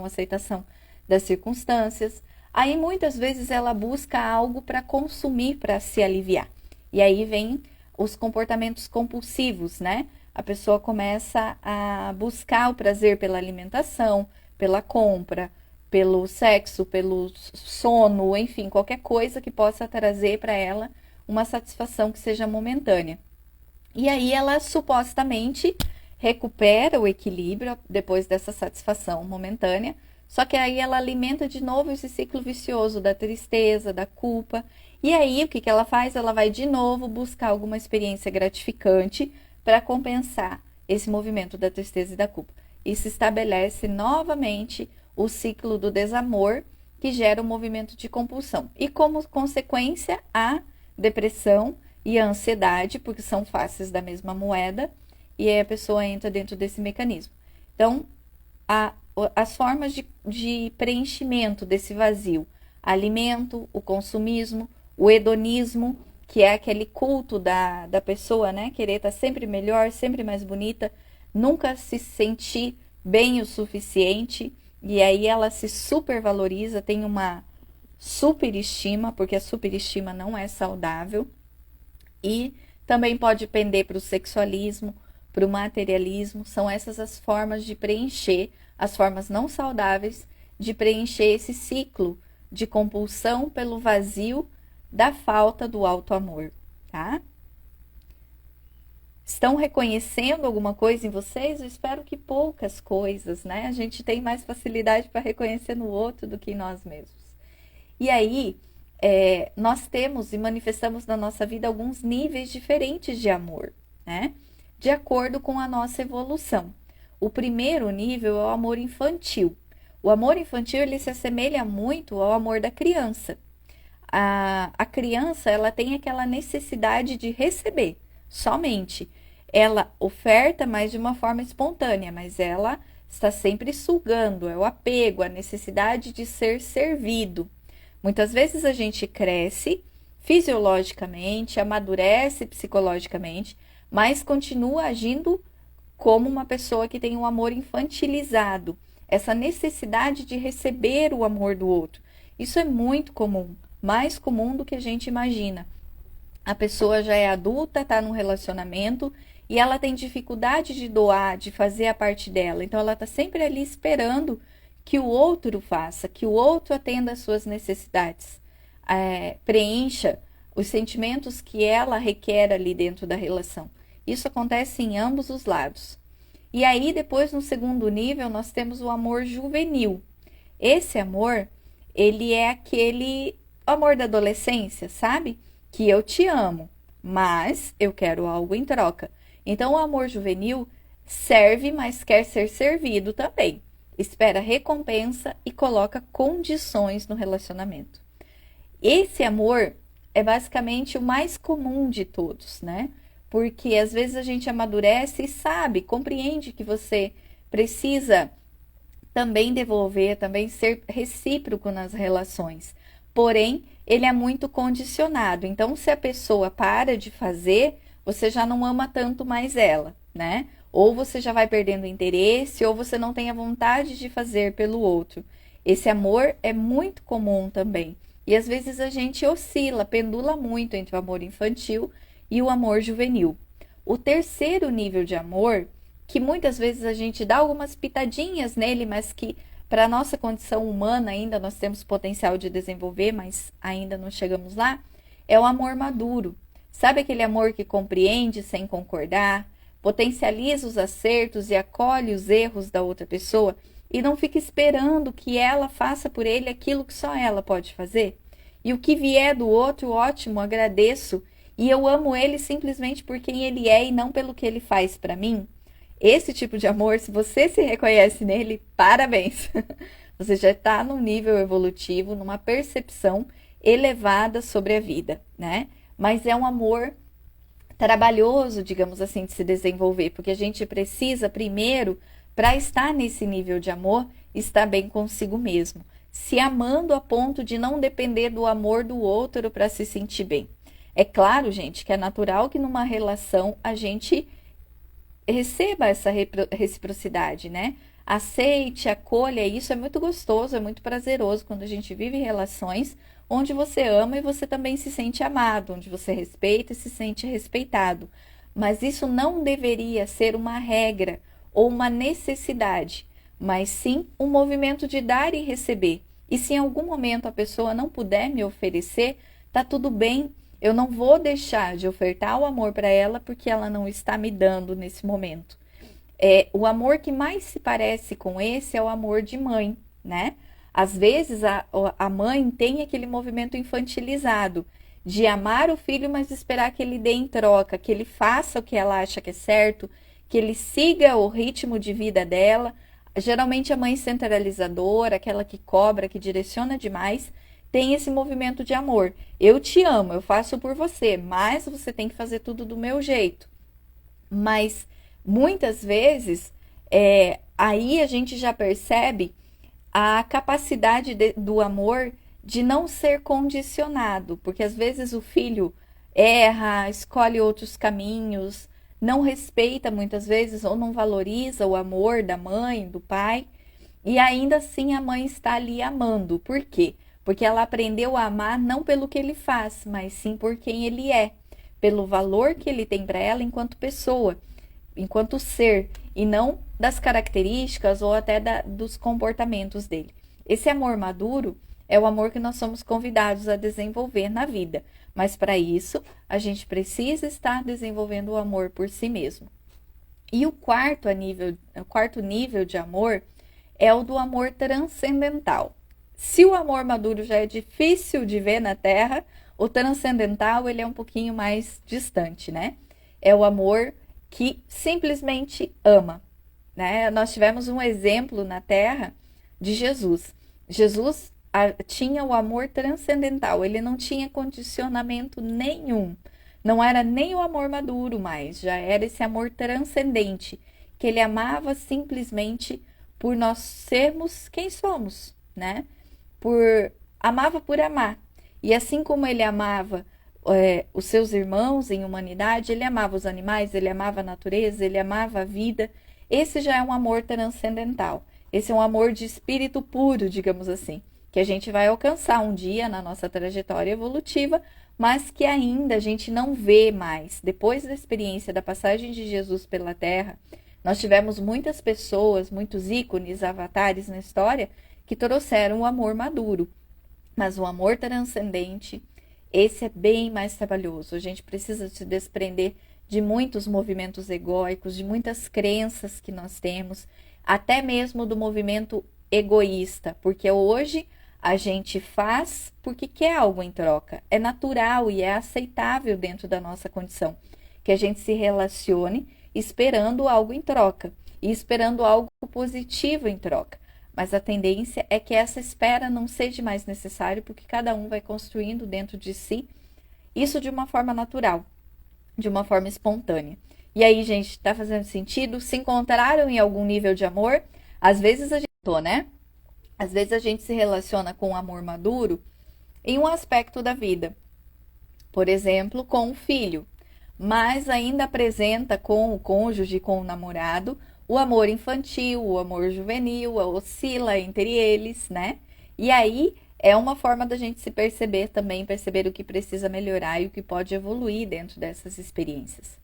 aceitação das circunstâncias. Aí muitas vezes ela busca algo para consumir, para se aliviar. E aí vem os comportamentos compulsivos, né? A pessoa começa a buscar o prazer pela alimentação, pela compra, pelo sexo, pelo sono, enfim, qualquer coisa que possa trazer para ela uma satisfação que seja momentânea. E aí ela supostamente recupera o equilíbrio depois dessa satisfação momentânea, só que aí ela alimenta de novo esse ciclo vicioso da tristeza, da culpa. E aí o que ela faz? Ela vai de novo buscar alguma experiência gratificante para compensar esse movimento da tristeza e da culpa. E se estabelece novamente o ciclo do desamor, que gera um movimento de compulsão. E como consequência, a depressão e a ansiedade, porque são faces da mesma moeda, e aí a pessoa entra dentro desse mecanismo. Então, as formas de preenchimento desse vazio: alimento, o consumismo, o hedonismo, que é aquele culto da pessoa, né? Querer estar sempre melhor, sempre mais bonita, nunca se sentir bem o suficiente, e aí ela se supervaloriza, tem uma superestima, porque a superestima não é saudável, e também pode pender para o sexualismo, para o materialismo. São essas as formas de preencher, as formas não saudáveis de preencher esse ciclo de compulsão pelo vazio da falta do auto-amor, tá? Estão reconhecendo alguma coisa em vocês? Eu espero que poucas coisas, né? A gente tem mais facilidade para reconhecer no outro do que em nós mesmos. E aí, nós temos e manifestamos na nossa vida alguns níveis diferentes de amor, né? De acordo com a nossa evolução. O primeiro nível é o amor infantil. O amor infantil, ele se assemelha muito ao amor da criança. A criança, ela tem aquela necessidade de receber, somente. Ela oferta, mas de uma forma espontânea, mas ela está sempre sugando, é o apego, a necessidade de ser servido. Muitas vezes a gente cresce fisiologicamente, amadurece psicologicamente, mas continua agindo como uma pessoa que tem um amor infantilizado, essa necessidade de receber o amor do outro. Isso é muito comum, mais comum do que a gente imagina. A pessoa já é adulta, está num relacionamento e ela tem dificuldade de doar, de fazer a parte dela. Então ela está sempre ali esperando que o outro faça, que o outro atenda às suas necessidades, preencha os sentimentos que ela requer ali dentro da relação. Isso acontece em ambos os lados. E aí, depois, no segundo nível, nós temos o amor juvenil. Esse amor, ele é aquele amor da adolescência, sabe? Que eu te amo, mas eu quero algo em troca. Então, o amor juvenil serve, mas quer ser servido também. Espera recompensa e coloca condições no relacionamento. Esse amor é basicamente o mais comum de todos, né? Porque às vezes a gente amadurece e sabe, compreende que você precisa também devolver, também ser recíproco nas relações. Porém, ele é muito condicionado. Então, se a pessoa para de fazer, você já não ama tanto mais ela, né? Ou você já vai perdendo interesse, ou você não tem a vontade de fazer pelo outro. Esse amor é muito comum também. E às vezes a gente oscila, pendula muito entre o amor infantil e o amor juvenil. O terceiro nível de amor, que muitas vezes a gente dá algumas pitadinhas nele, mas que para a nossa condição humana ainda nós temos potencial de desenvolver, mas ainda não chegamos lá, é o amor maduro. Sabe aquele amor que compreende sem concordar, potencializa os acertos e acolhe os erros da outra pessoa e não fica esperando que ela faça por ele aquilo que só ela pode fazer? E o que vier do outro, ótimo, agradeço. E eu amo ele simplesmente por quem ele é e não pelo que ele faz para mim. Esse tipo de amor, se você se reconhece nele, parabéns! Você já está num nível evolutivo, numa percepção elevada sobre a vida, né? Mas é um amor trabalhoso, digamos assim, de se desenvolver, porque a gente precisa primeiro, para estar nesse nível de amor, estar bem consigo mesmo, se amando a ponto de não depender do amor do outro para se sentir bem. É claro, gente, que é natural que numa relação a gente receba essa reciprocidade, né? Aceite, acolha, isso é muito gostoso, é muito prazeroso quando a gente vive relações onde você ama e você também se sente amado, onde você respeita e se sente respeitado. Mas isso não deveria ser uma regra ou uma necessidade, mas sim um movimento de dar e receber. E se em algum momento a pessoa não puder me oferecer, tá tudo bem. Eu não vou deixar de ofertar o amor para ela porque ela não está me dando nesse momento. O amor que mais se parece com esse é o amor de mãe, né? Às vezes a mãe tem aquele movimento infantilizado de amar o filho, mas esperar que ele dê em troca, que ele faça o que ela acha que é certo, que ele siga o ritmo de vida dela. Geralmente a mãe centralizadora, aquela que cobra, que direciona demais, tem esse movimento de amor. Eu te amo, eu faço por você, mas você tem que fazer tudo do meu jeito. Mas muitas vezes, aí a gente já percebe a capacidade do amor de não ser condicionado, porque às vezes o filho erra, escolhe outros caminhos, não respeita muitas vezes ou não valoriza o amor da mãe, do pai, e ainda assim a mãe está ali amando. Por quê? Porque ela aprendeu a amar não pelo que ele faz, mas sim por quem ele é, pelo valor que ele tem para ela enquanto pessoa, enquanto ser, e não das características ou até dos comportamentos dele. Esse amor maduro é o amor que nós somos convidados a desenvolver na vida, mas para isso a gente precisa estar desenvolvendo o amor por si mesmo. E o quarto nível de amor é o do amor transcendental. Se o amor maduro já é difícil de ver na Terra, o transcendental ele é um pouquinho mais distante, né? É o amor que simplesmente ama, né? Nós tivemos um exemplo na Terra de Jesus. Jesus tinha o amor transcendental, ele não tinha condicionamento nenhum. Não era nem o amor maduro mais, já era esse amor transcendente, que ele amava simplesmente por nós sermos quem somos, né? Amava por amar. E assim como ele amava os seus irmãos em humanidade, ele amava os animais, ele amava a natureza, ele amava a vida. Esse já é um amor transcendental. Esse é um amor de espírito puro, digamos assim, que a gente vai alcançar um dia na nossa trajetória evolutiva, mas que ainda a gente não vê mais. Depois da experiência da passagem de Jesus pela Terra, nós tivemos muitas pessoas, muitos ícones, avatares na história, que trouxeram o amor maduro. Mas o amor transcendente, esse é bem mais trabalhoso. A gente precisa se desprender de muitos movimentos egóicos, de muitas crenças que nós temos, até mesmo do movimento egoísta, porque hoje a gente faz porque quer algo em troca. É natural e é aceitável dentro da nossa condição que a gente se relacione esperando algo em troca e esperando algo positivo em troca. Mas a tendência é que essa espera não seja mais necessária, porque cada um vai construindo dentro de si isso de uma forma natural, de uma forma espontânea. E aí, gente, está fazendo sentido? Se encontraram em algum nível de amor? Às vezes a gente, né? Às vezes a gente se relaciona com o amor maduro em um aspecto da vida. Por exemplo, com o filho, mas ainda apresenta com o cônjuge, com o namorado, o amor infantil, o amor juvenil, oscila entre eles, né? E aí é uma forma da gente se perceber também, perceber o que precisa melhorar e o que pode evoluir dentro dessas experiências.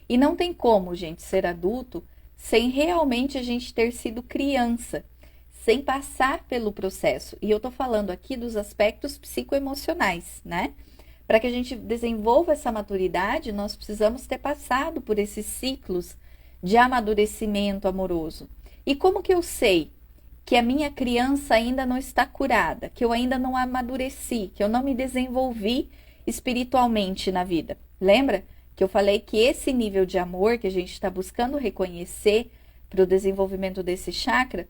E não tem como, gente, ser adulto sem realmente a gente ter sido criança, sem passar pelo processo. E eu tô falando aqui dos aspectos psicoemocionais, né? Para que a gente desenvolva essa maturidade, nós precisamos ter passado por esses ciclos de amadurecimento amoroso. E como que eu sei que a minha criança ainda não está curada, que eu ainda não amadureci, que eu não me desenvolvi espiritualmente na vida? Lembra que eu falei que esse nível de amor que a gente está buscando reconhecer para o desenvolvimento desse chakra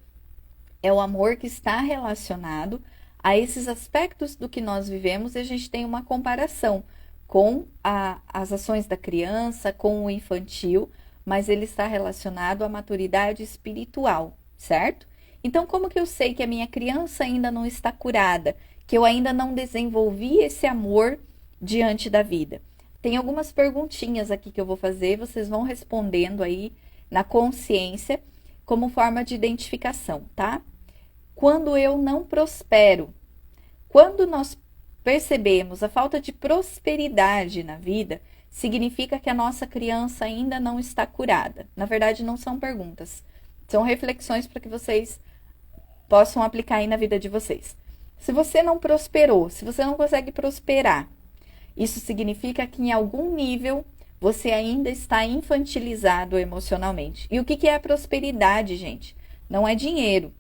é o amor que está relacionado a esses aspectos do que nós vivemos, e a gente tem uma comparação com as ações da criança, com o infantil, mas ele está relacionado à maturidade espiritual, certo? Então, como que eu sei que a minha criança ainda não está curada, que eu ainda não desenvolvi esse amor diante da vida? Tem algumas perguntinhas aqui que eu vou fazer, vocês vão respondendo aí na consciência como forma de identificação, tá? Quando eu não prospero, quando nós percebemos a falta de prosperidade na vida, significa que a nossa criança ainda não está curada. Na verdade, não são perguntas, são reflexões para que vocês possam aplicar aí na vida de vocês. Se você não prosperou, se você não consegue prosperar, isso significa que em algum nível você ainda está infantilizado emocionalmente. E o que é a prosperidade, gente? Não é dinheiro.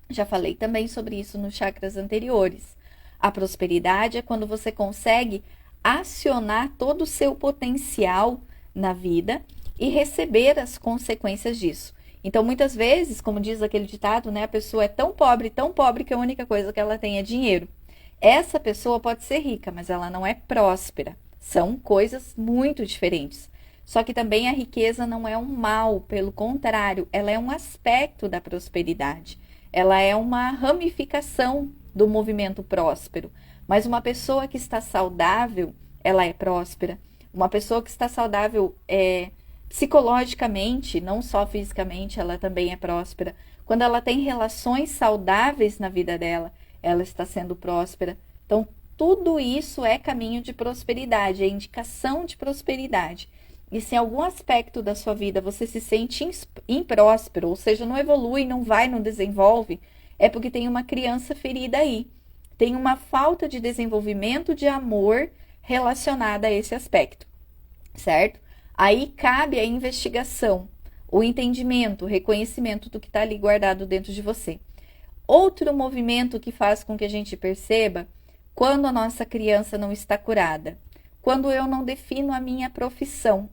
Já falei também sobre isso nos chakras anteriores. A prosperidade é quando você consegue acionar todo o seu potencial na vida e receber as consequências disso. Então, muitas vezes, como diz aquele ditado, né, a pessoa é tão pobre que a única coisa que ela tem é dinheiro. Essa pessoa pode ser rica, mas ela não é próspera. São coisas muito diferentes. Só que também a riqueza não é um mal, pelo contrário, ela é um aspecto da prosperidade. Ela é uma ramificação do movimento próspero. Mas uma pessoa que está saudável, ela é próspera. Uma pessoa que está saudável psicologicamente, não só fisicamente, ela também é próspera. Quando ela tem relações saudáveis na vida dela, ela está sendo próspera. Então, tudo isso é caminho de prosperidade, é indicação de prosperidade. E se em algum aspecto da sua vida você se sente impróspero, ou seja, não evolui, não vai, não desenvolve, é porque tem uma criança ferida aí. Tem uma falta de desenvolvimento de amor relacionada a esse aspecto, certo? Aí cabe a investigação, o entendimento, o reconhecimento do que está ali guardado dentro de você. Outro movimento que faz com que a gente perceba quando a nossa criança não está curada, quando eu não defino a minha profissão.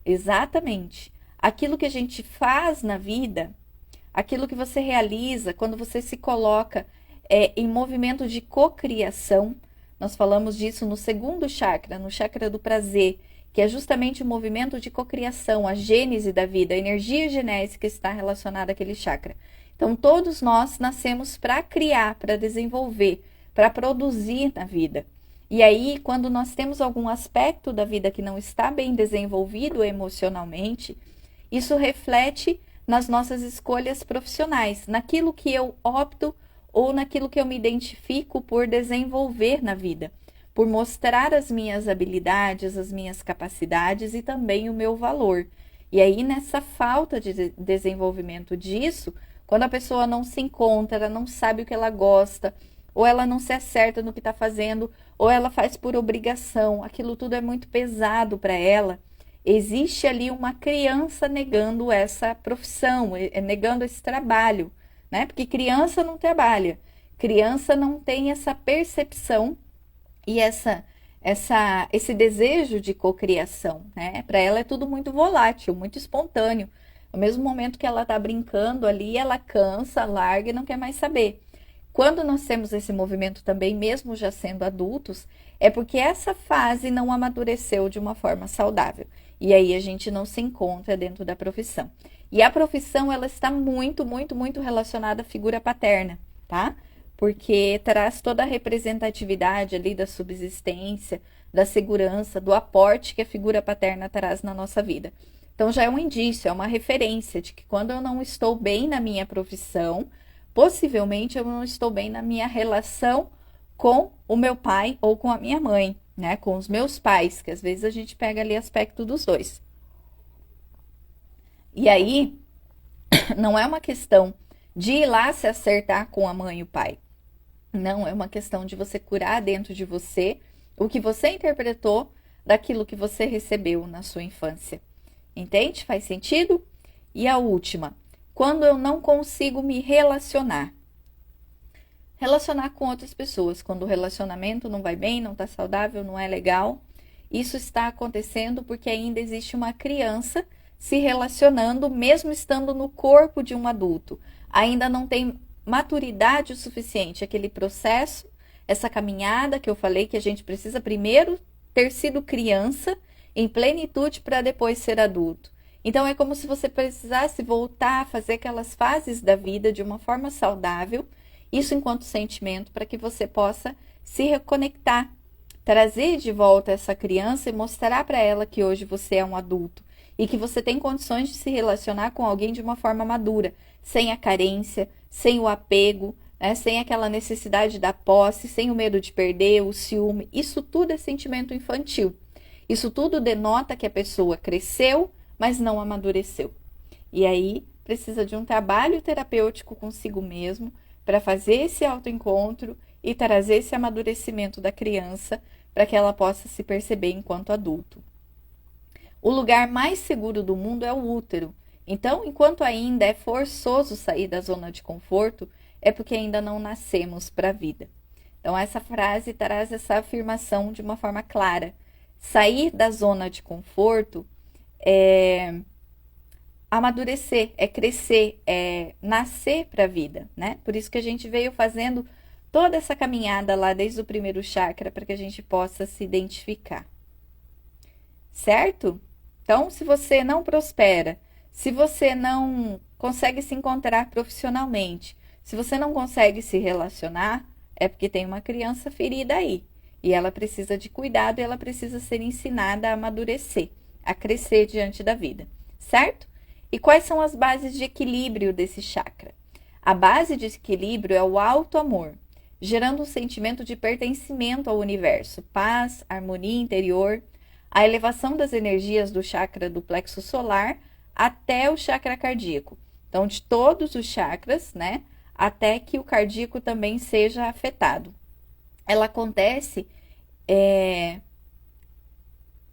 Exatamente. Aquilo que a gente faz na vida, aquilo que você realiza, quando você se coloca em movimento de cocriação, nós falamos disso no segundo chakra, no chakra do prazer, que é justamente o movimento de cocriação, a gênese da vida, a energia genésica está relacionada àquele chakra. Então, todos nós nascemos para criar, para desenvolver, para produzir na vida. E aí, quando nós temos algum aspecto da vida que não está bem desenvolvido emocionalmente, isso reflete nas nossas escolhas profissionais, naquilo que eu opto ou naquilo que eu me identifico por desenvolver na vida, por mostrar as minhas habilidades, as minhas capacidades e também o meu valor. E aí, nessa falta de desenvolvimento disso, quando a pessoa não se encontra, ela não sabe o que ela gosta, ou ela não se acerta no que está fazendo, ou ela faz por obrigação, aquilo tudo é muito pesado para ela. Existe ali uma criança negando essa profissão, negando esse trabalho, né? Porque criança não trabalha, criança não tem essa percepção e esse desejo de cocriação, né? Para ela é tudo muito volátil, muito espontâneo. No mesmo momento que ela está brincando ali, ela cansa, larga e não quer mais saber. Quando nós temos esse movimento também, mesmo já sendo adultos, é porque essa fase não amadureceu de uma forma saudável. E aí a gente não se encontra dentro da profissão. E a profissão, ela está muito, muito, muito relacionada à figura paterna, tá? Porque traz toda a representatividade ali da subsistência, da segurança, do aporte que a figura paterna traz na nossa vida. Então já é um indício, é uma referência de que quando eu não estou bem na minha profissão, possivelmente eu não estou bem na minha relação com o meu pai ou com a minha mãe, né? Com os meus pais, que às vezes a gente pega ali aspecto dos dois. E aí, não é uma questão de ir lá se acertar com a mãe e o pai. Não, é uma questão de você curar dentro de você o que você interpretou daquilo que você recebeu na sua infância. Entende? Faz sentido? E a última, quando eu não consigo me relacionar. Relacionar com outras pessoas, quando o relacionamento não vai bem, não está saudável, não é legal. Isso está acontecendo porque ainda existe uma criança se relacionando, mesmo estando no corpo de um adulto. Ainda não tem maturidade o suficiente, aquele processo, essa caminhada que eu falei que a gente precisa primeiro ter sido criança em plenitude para depois ser adulto. Então é como se você precisasse voltar a fazer aquelas fases da vida de uma forma saudável, isso enquanto sentimento, para que você possa se reconectar, trazer de volta essa criança e mostrar para ela que hoje você é um adulto e que você tem condições de se relacionar com alguém de uma forma madura, sem a carência, sem o apego, né? Sem aquela necessidade da posse, sem o medo de perder, o ciúme. Isso tudo é sentimento infantil. Isso tudo denota que a pessoa cresceu, mas não amadureceu. E aí precisa de um trabalho terapêutico consigo mesmo para fazer esse autoencontro e trazer esse amadurecimento da criança para que ela possa se perceber enquanto adulto. O lugar mais seguro do mundo é o útero. Então, enquanto ainda é forçoso sair da zona de conforto, é porque ainda não nascemos para a vida. Então, essa frase traz essa afirmação de uma forma clara. Sair da zona de conforto é amadurecer, é crescer, é nascer para a vida, né? Por isso que a gente veio fazendo toda essa caminhada lá desde o primeiro chakra para que a gente possa se identificar. Certo? Então, se você não prospera, se você não consegue se encontrar profissionalmente, se você não consegue se relacionar, é porque tem uma criança ferida aí. E ela precisa de cuidado e ela precisa ser ensinada a amadurecer, a crescer diante da vida. Certo? E quais são as bases de equilíbrio desse chakra? A base de equilíbrio é o alto amor, gerando um sentimento de pertencimento ao universo, paz, harmonia interior, a elevação das energias do chakra do plexo solar até o chakra cardíaco. Então, de todos os chakras, né, até que o cardíaco também seja afetado. Ela acontece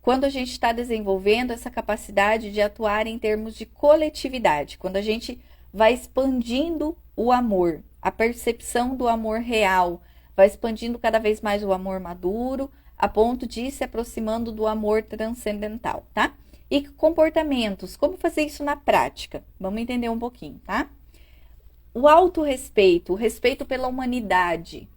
quando a gente está desenvolvendo essa capacidade de atuar em termos de coletividade, quando a gente vai expandindo o amor, a percepção do amor real, vai expandindo cada vez mais o amor maduro, a ponto de ir se aproximando do amor transcendental, tá? E comportamentos, como fazer isso na prática? Vamos entender um pouquinho, tá? O autorrespeito, o respeito pela humanidade.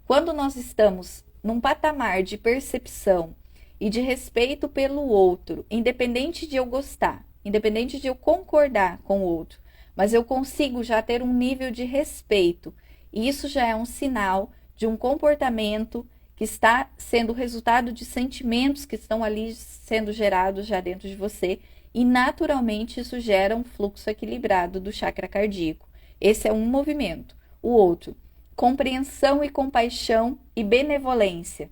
Quando nós estamos num patamar de percepção e de respeito pelo outro, independente de eu gostar, independente de eu concordar com o outro, mas eu consigo já ter um nível de respeito, e isso já é um sinal de um comportamento que está sendo resultado de sentimentos que estão ali sendo gerados já dentro de você, e naturalmente isso gera um fluxo equilibrado do chakra cardíaco. Esse é um movimento. O outro, compreensão e compaixão e benevolência.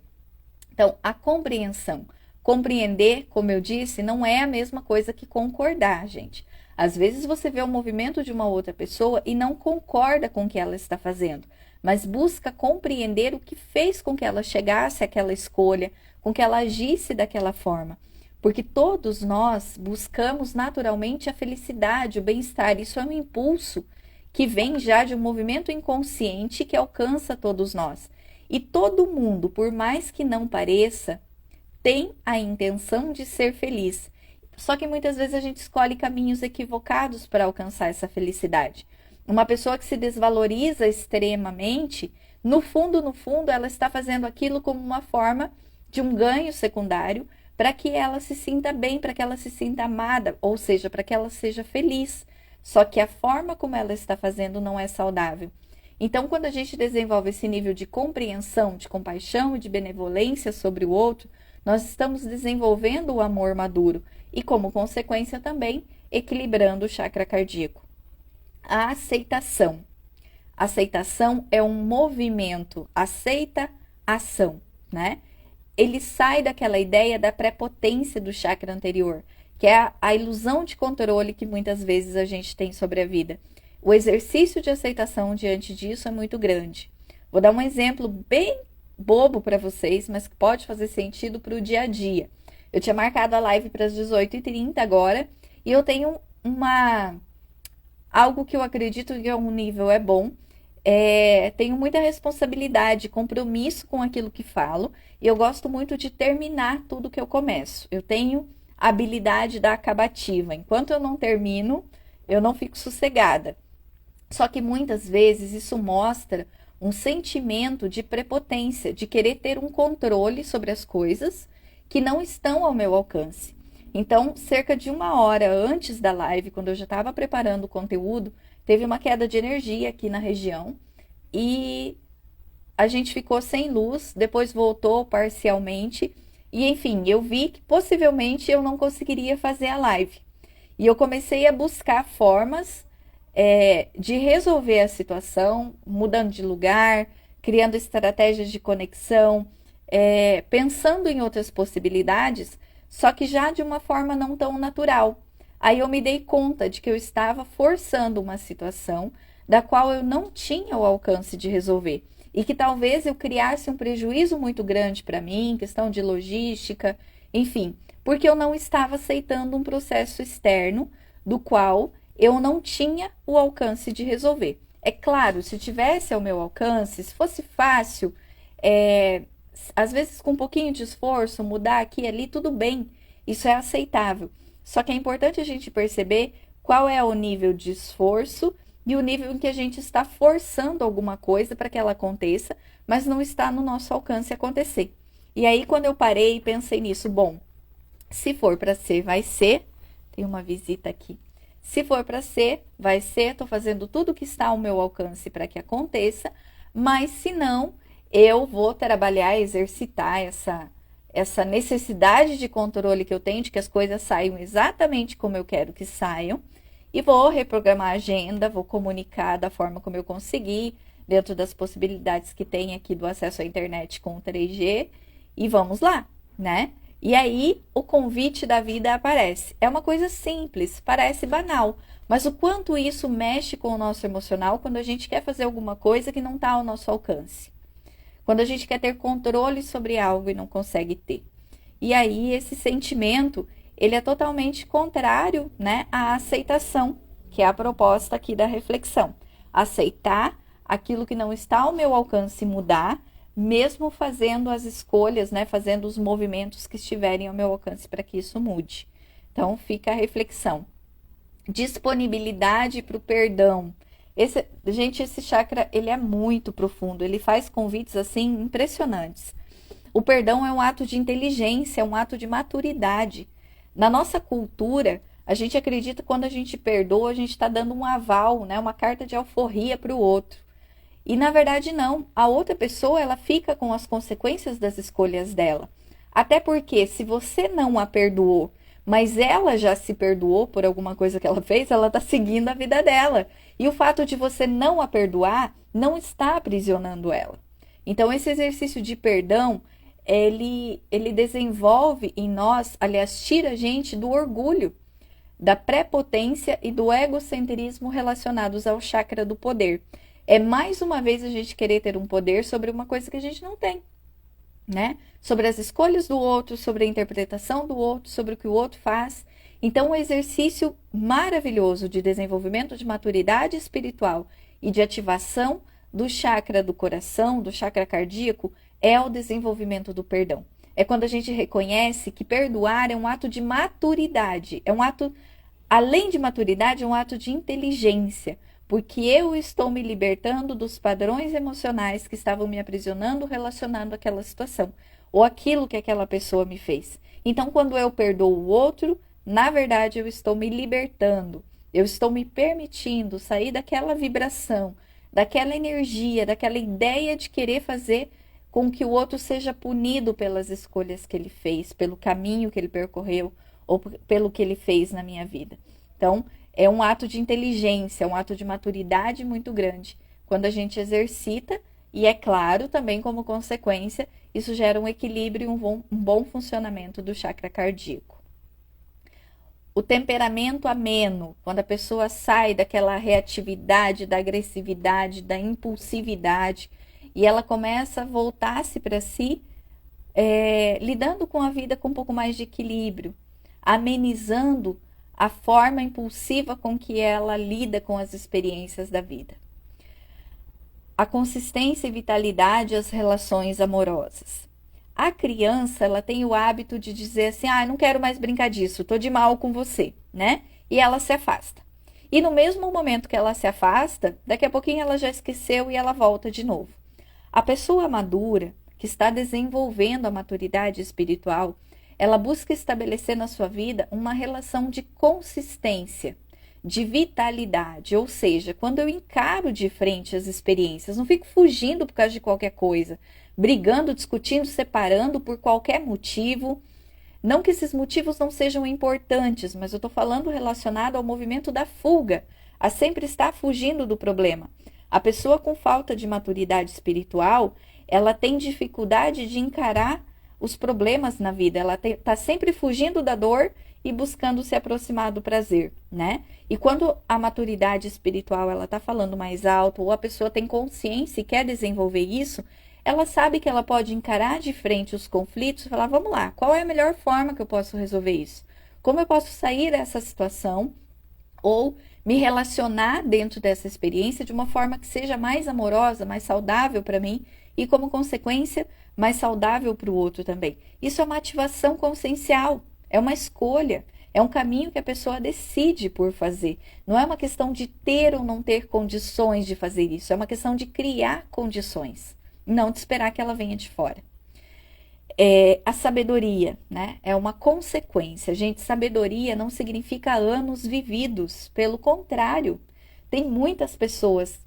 Então, a compreensão, compreender, como eu disse, não é a mesma coisa que concordar, gente. Às vezes você vê o movimento de uma outra pessoa e não concorda com o que ela está fazendo, mas busca compreender o que fez com que ela chegasse àquela escolha, com que ela agisse daquela forma. Porque todos nós buscamos naturalmente a felicidade, o bem-estar. Isso é um impulso que vem já de um movimento inconsciente que alcança todos nós. E todo mundo, por mais que não pareça, tem a intenção de ser feliz. Só que muitas vezes a gente escolhe caminhos equivocados para alcançar essa felicidade. Uma pessoa que se desvaloriza extremamente, no fundo, ela está fazendo aquilo como uma forma de um ganho secundário para que ela se sinta bem, para que ela se sinta amada, ou seja, para que ela seja feliz. Só que a forma como ela está fazendo não é saudável. Então, quando a gente desenvolve esse nível de compreensão, de compaixão e de benevolência sobre o outro, nós estamos desenvolvendo o amor maduro e, como consequência também, equilibrando o chakra cardíaco. A aceitação. Aceitação é um movimento, aceita ação, né? Ele sai daquela ideia da prepotência do chakra anterior, que é a ilusão de controle que muitas vezes a gente tem sobre a vida. O exercício de aceitação diante disso é muito grande. Vou dar um exemplo bem bobo para vocês, mas que pode fazer sentido para o dia a dia. Eu tinha marcado a live para as 18h30 agora, e eu tenho algo que eu acredito que é um nível bom. Tenho muita responsabilidade, compromisso com aquilo que falo, e eu gosto muito de terminar tudo que eu começo. Eu tenho a habilidade da acabativa. Enquanto eu não termino, eu não fico sossegada. Só que muitas vezes isso mostra um sentimento de prepotência, de querer ter um controle sobre as coisas que não estão ao meu alcance. Então, cerca de 1 hora antes da live, quando eu já estava preparando o conteúdo, teve uma queda de energia aqui na região e a gente ficou sem luz, depois voltou parcialmente e, enfim, eu vi que possivelmente eu não conseguiria fazer a live. E eu comecei a buscar formas de resolver a situação, mudando de lugar, criando estratégias de conexão, pensando em outras possibilidades, só que já de uma forma não tão natural. Aí eu me dei conta de que eu estava forçando uma situação da qual eu não tinha o alcance de resolver e que talvez eu criasse um prejuízo muito grande para mim, questão de logística, enfim, porque eu não estava aceitando um processo externo do qual eu não tinha o alcance de resolver. É claro, se tivesse ao meu alcance, se fosse fácil, às vezes com um pouquinho de esforço, mudar aqui e ali, tudo bem, isso é aceitável. Só que é importante a gente perceber qual é o nível de esforço e o nível em que a gente está forçando alguma coisa para que ela aconteça, mas não está no nosso alcance acontecer. E aí, quando eu parei e pensei nisso, bom, se for para ser, vai ser. Tem uma visita aqui. Se for para ser, vai ser. Estou fazendo tudo que está ao meu alcance para que aconteça, mas se não, eu vou trabalhar, exercitar essa necessidade de controle que eu tenho, de que as coisas saiam exatamente como eu quero que saiam, e vou reprogramar a agenda, vou comunicar da forma como eu conseguir, dentro das possibilidades que tem aqui do acesso à internet com o 3G, e vamos lá, né? E aí o convite da vida aparece. É uma coisa simples, parece banal, mas o quanto isso mexe com o nosso emocional quando a gente quer fazer alguma coisa que não está ao nosso alcance. Quando a gente quer ter controle sobre algo e não consegue ter. E aí esse sentimento, ele é totalmente contrário, né, à aceitação, que é a proposta aqui da reflexão. Aceitar aquilo que não está ao meu alcance mudar, mesmo fazendo as escolhas, né, fazendo os movimentos que estiverem ao meu alcance para que isso mude. Então fica a reflexão. Disponibilidade para o perdão. Esse chakra, ele é muito profundo, ele faz convites assim impressionantes. O perdão é um ato de inteligência, é um ato de maturidade. Na nossa cultura, a gente acredita que quando a gente perdoa, a gente está dando um aval, né, uma carta de alforria para o outro. E na verdade não, a outra pessoa ela fica com as consequências das escolhas dela. Até porque se você não a perdoou, mas ela já se perdoou por alguma coisa que ela fez, ela está seguindo a vida dela. E o fato de você não a perdoar não está aprisionando ela. Então, esse exercício de perdão, ele desenvolve em nós, aliás, tira a gente do orgulho, da prepotência e do egocentrismo relacionados ao chakra do poder. É mais uma vez a gente querer ter um poder sobre uma coisa que a gente não tem, né? Sobre as escolhas do outro, sobre a interpretação do outro, sobre o que o outro faz. Então, um exercício maravilhoso de desenvolvimento de maturidade espiritual e de ativação do chakra do coração, do chakra cardíaco, é o desenvolvimento do perdão. É quando a gente reconhece que perdoar é um ato de maturidade, é um ato, além de maturidade, é um ato de inteligência, porque eu estou me libertando dos padrões emocionais que estavam me aprisionando relacionado àquela situação, ou aquilo que aquela pessoa me fez. Então, quando eu perdoo o outro, na verdade, eu estou me libertando, eu estou me permitindo sair daquela vibração, daquela energia, daquela ideia de querer fazer com que o outro seja punido pelas escolhas que ele fez, pelo caminho que ele percorreu, ou pelo que ele fez na minha vida. Então, é um ato de inteligência, um ato de maturidade muito grande, quando a gente exercita, e é claro, também como consequência, isso gera um equilíbrio e um bom funcionamento do chakra cardíaco. O temperamento ameno, quando a pessoa sai daquela reatividade, da agressividade, da impulsividade, e ela começa a voltar-se para si, lidando com a vida com um pouco mais de equilíbrio, amenizando a forma impulsiva com que ela lida com as experiências da vida. A consistência e vitalidade às relações amorosas. A criança, ela tem o hábito de dizer assim, não quero mais brincar disso, tô de mal com você, né? E ela se afasta. E no mesmo momento que ela se afasta, daqui a pouquinho ela já esqueceu e ela volta de novo. A pessoa madura, que está desenvolvendo a maturidade espiritual, ela busca estabelecer na sua vida uma relação de consistência, de vitalidade, ou seja, quando eu encaro de frente as experiências, não fico fugindo por causa de qualquer coisa, brigando, discutindo, separando por qualquer motivo. Não que esses motivos não sejam importantes, mas eu estou falando relacionado ao movimento da fuga, a sempre estar fugindo do problema. A pessoa com falta de maturidade espiritual, ela tem dificuldade de encarar os problemas na vida, ela está sempre fugindo da dor e buscando se aproximar do prazer, né? E quando a maturidade espiritual ela está falando mais alto, ou a pessoa tem consciência e quer desenvolver isso, ela sabe que ela pode encarar de frente os conflitos e falar, vamos lá, qual é a melhor forma que eu posso resolver isso? Como eu posso sair dessa situação ou me relacionar dentro dessa experiência de uma forma que seja mais amorosa, mais saudável para mim e, como consequência, mais saudável para o outro também. Isso é uma ativação consciencial, é uma escolha, É um caminho que a pessoa decide por fazer. Não é uma questão de ter ou não ter condições de fazer isso. É uma questão de criar condições, não de esperar que ela venha de fora. A sabedoria, né? É uma consequência. Gente, sabedoria não significa anos vividos. Pelo contrário, tem muitas pessoas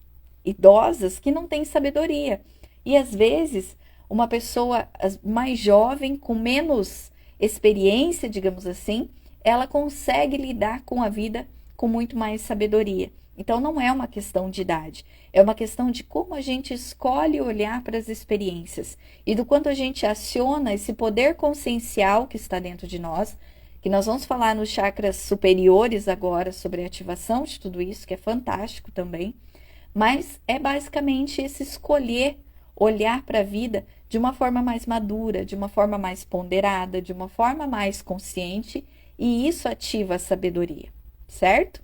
idosas que não têm sabedoria. E às vezes, uma pessoa mais jovem, com menos experiência, digamos assim, ela consegue lidar com a vida com muito mais sabedoria. Então, não é uma questão de idade, é uma questão de como a gente escolhe olhar para as experiências e do quanto a gente aciona esse poder consciencial que está dentro de nós, que nós vamos falar nos chakras superiores agora sobre a ativação de tudo isso, que é fantástico também, mas é basicamente esse escolher olhar para a vida de uma forma mais madura, de uma forma mais ponderada, de uma forma mais consciente, e isso ativa a sabedoria, certo?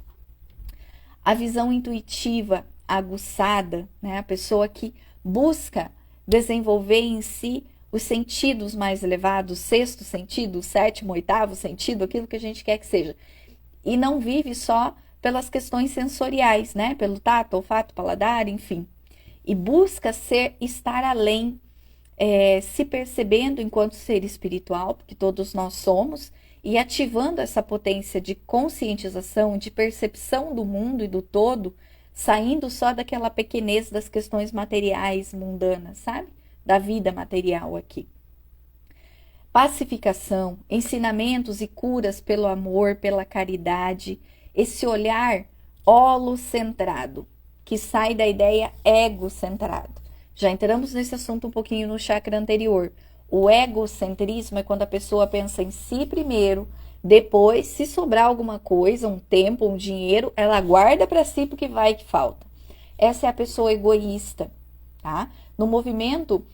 A visão intuitiva, aguçada, né? A pessoa que busca desenvolver em si os sentidos mais elevados, sexto sentido, sétimo, oitavo sentido, aquilo que a gente quer que seja. E não vive só pelas questões sensoriais, né? Pelo tato, olfato, paladar, enfim. E busca estar além, se percebendo enquanto ser espiritual, porque todos nós somos, e ativando essa potência de conscientização, de percepção do mundo e do todo, saindo só daquela pequenez das questões materiais, mundanas, sabe? Da vida material aqui. Pacificação, ensinamentos e curas pelo amor, pela caridade, esse olhar holocentrado, que sai da ideia egocentrado. Já entramos nesse assunto um pouquinho no chakra anterior. O egocentrismo é quando a pessoa pensa em si primeiro, depois, se sobrar alguma coisa, um tempo, um dinheiro, ela guarda para si porque vai que falta. Essa é a pessoa egoísta, tá? No movimento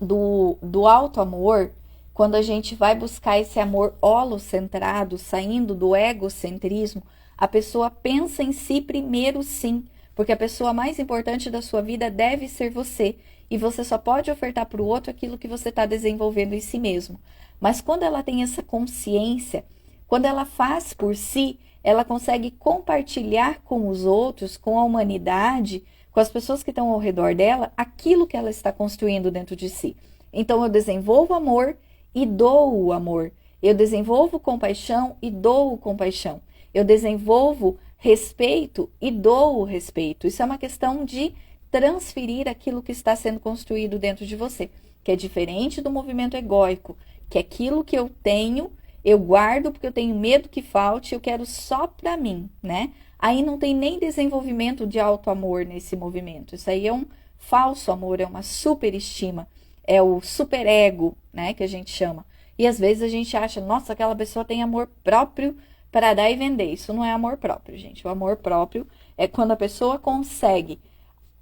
do alto amor, quando a gente vai buscar esse amor holocentrado, saindo do egocentrismo, a pessoa pensa em si primeiro, sim, porque a pessoa mais importante da sua vida deve ser você. E você só pode ofertar para o outro aquilo que você está desenvolvendo em si mesmo. Mas quando ela tem essa consciência, quando ela faz por si, ela consegue compartilhar com os outros, com a humanidade, com as pessoas que estão ao redor dela, aquilo que ela está construindo dentro de si. Então eu desenvolvo amor e dou o amor. Eu desenvolvo compaixão e dou compaixão. Eu desenvolvo respeito e dou o respeito. Isso é uma questão de transferir aquilo que está sendo construído dentro de você, que é diferente do movimento egóico, que é aquilo que eu tenho, eu guardo porque eu tenho medo que falte, eu quero só para mim, né? Aí não tem nem desenvolvimento de auto-amor nesse movimento. Isso aí é um falso amor, é uma superestima, é o superego, né, que a gente chama. E às vezes a gente acha, nossa, aquela pessoa tem amor próprio para dar e vender. Isso não é amor próprio, gente. O amor próprio é quando a pessoa consegue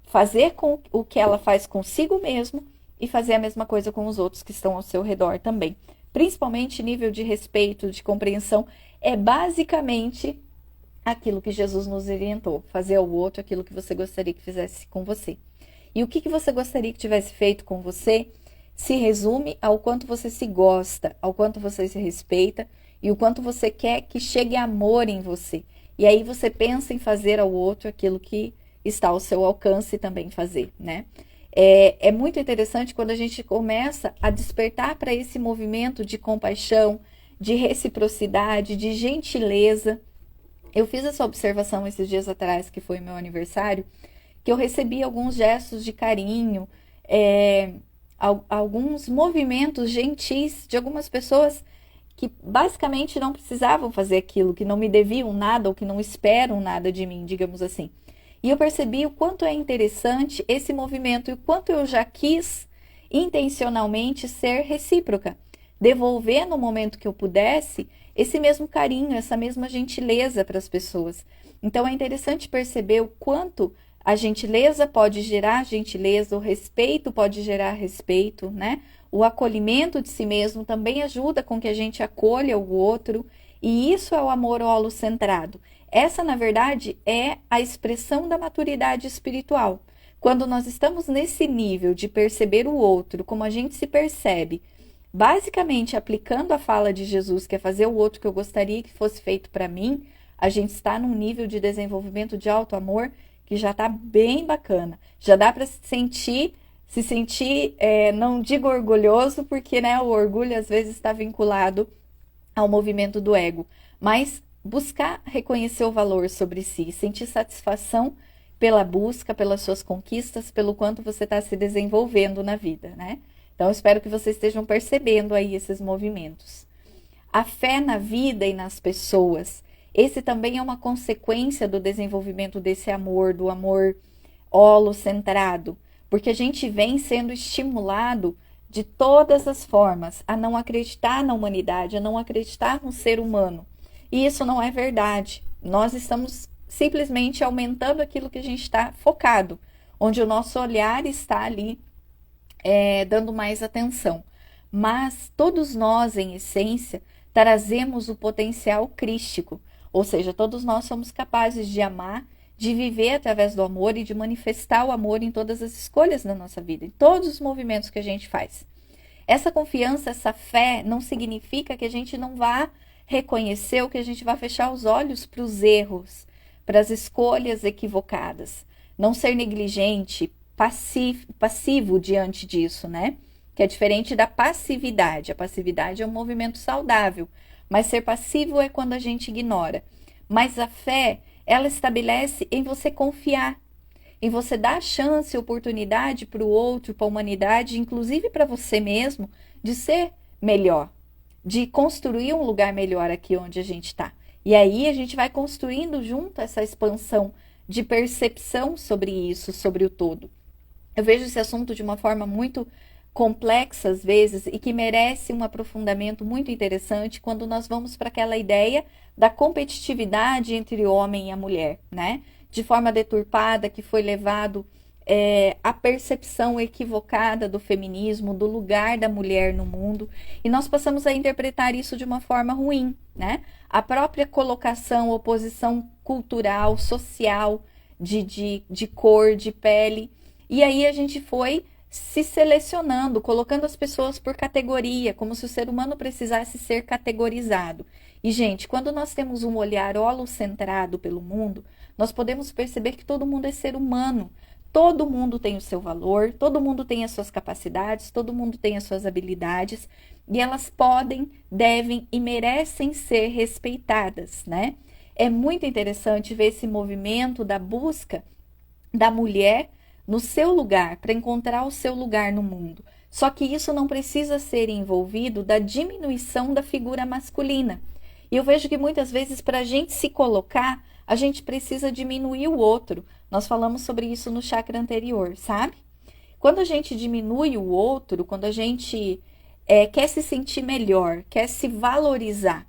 fazer com o que ela faz consigo mesmo e fazer a mesma coisa com os outros que estão ao seu redor também. Principalmente nível de respeito, de compreensão, é basicamente aquilo que Jesus nos orientou, fazer ao outro aquilo que você gostaria que fizesse com você. E o que você gostaria que tivesse feito com você se resume ao quanto você se gosta, ao quanto você se respeita e o quanto você quer que chegue amor em você. E aí você pensa em fazer ao outro aquilo que está ao seu alcance também fazer, né? É muito interessante quando a gente começa a despertar para esse movimento de compaixão, de reciprocidade, de gentileza. Eu fiz essa observação esses dias atrás, que foi meu aniversário, que eu recebi alguns gestos de carinho, alguns movimentos gentis de algumas pessoas que basicamente não precisavam fazer aquilo, que não me deviam nada ou que não esperam nada de mim, digamos assim. E eu percebi o quanto é interessante esse movimento e o quanto eu já quis intencionalmente ser recíproca, devolver no momento que eu pudesse esse mesmo carinho, essa mesma gentileza para as pessoas. Então é interessante perceber o quanto a gentileza pode gerar gentileza, o respeito pode gerar respeito, né? O acolhimento de si mesmo também ajuda com que a gente acolha o outro, e isso é o amor holocentrado. Essa, na verdade, é a expressão da maturidade espiritual. Quando nós estamos nesse nível de perceber o outro, como a gente se percebe, basicamente aplicando a fala de Jesus, que é fazer o outro que eu gostaria que fosse feito para mim, a gente está num nível de desenvolvimento de alto amor que já está bem bacana. Já dá para se sentir, não digo orgulhoso, porque né, o orgulho às vezes está vinculado ao movimento do ego, mas buscar reconhecer o valor sobre si, sentir satisfação pela busca, pelas suas conquistas, pelo quanto você está se desenvolvendo na vida, né? Então, eu espero que vocês estejam percebendo aí esses movimentos. A fé na vida e nas pessoas, esse também é uma consequência do desenvolvimento desse amor, do amor holocentrado, porque a gente vem sendo estimulado de todas as formas a não acreditar na humanidade, a não acreditar no ser humano. E isso não é verdade. Nós estamos simplesmente aumentando aquilo que a gente está focado, onde o nosso olhar está ali dando mais atenção. Mas todos nós, em essência, trazemos o potencial crístico, ou seja, todos nós somos capazes de amar, de viver através do amor e de manifestar o amor em todas as escolhas da nossa vida, em todos os movimentos que a gente faz. Essa confiança, essa fé, não significa que a gente não vá reconhecer ou que a gente vá fechar os olhos para os erros, para as escolhas equivocadas. Não ser negligente, passivo diante disso, né? Que é diferente da passividade. A passividade é um movimento saudável, mas ser passivo é quando a gente ignora. Mas a fé, ela estabelece em você confiar, em você dar chance, oportunidade para o outro, para a humanidade, inclusive para você mesmo, de ser melhor, de construir um lugar melhor aqui onde a gente está. E aí a gente vai construindo junto essa expansão de percepção sobre isso, sobre o todo. Eu vejo esse assunto de uma forma muito complexa às vezes e que merece um aprofundamento muito interessante quando nós vamos para aquela ideia da competitividade entre o homem e a mulher, né? De forma deturpada, que foi levado à percepção equivocada do feminismo, do lugar da mulher no mundo, e nós passamos a interpretar isso de uma forma ruim, né? A própria colocação, oposição cultural, social, de cor, de pele, e aí a gente foi se selecionando, colocando as pessoas por categoria, como se o ser humano precisasse ser categorizado. E, gente, quando nós temos um olhar holocentrado pelo mundo, nós podemos perceber que todo mundo é ser humano. Todo mundo tem o seu valor, todo mundo tem as suas capacidades, todo mundo tem as suas habilidades, e elas podem, devem e merecem ser respeitadas, né? É muito interessante ver esse movimento da busca da mulher no seu lugar, para encontrar o seu lugar no mundo. Só que isso não precisa ser envolvido da diminuição da figura masculina. E eu vejo que muitas vezes, para a gente se colocar, a gente precisa diminuir o outro. Nós falamos sobre isso no chakra anterior, sabe? Quando a gente diminui o outro, quando a gente quer se sentir melhor, quer se valorizar,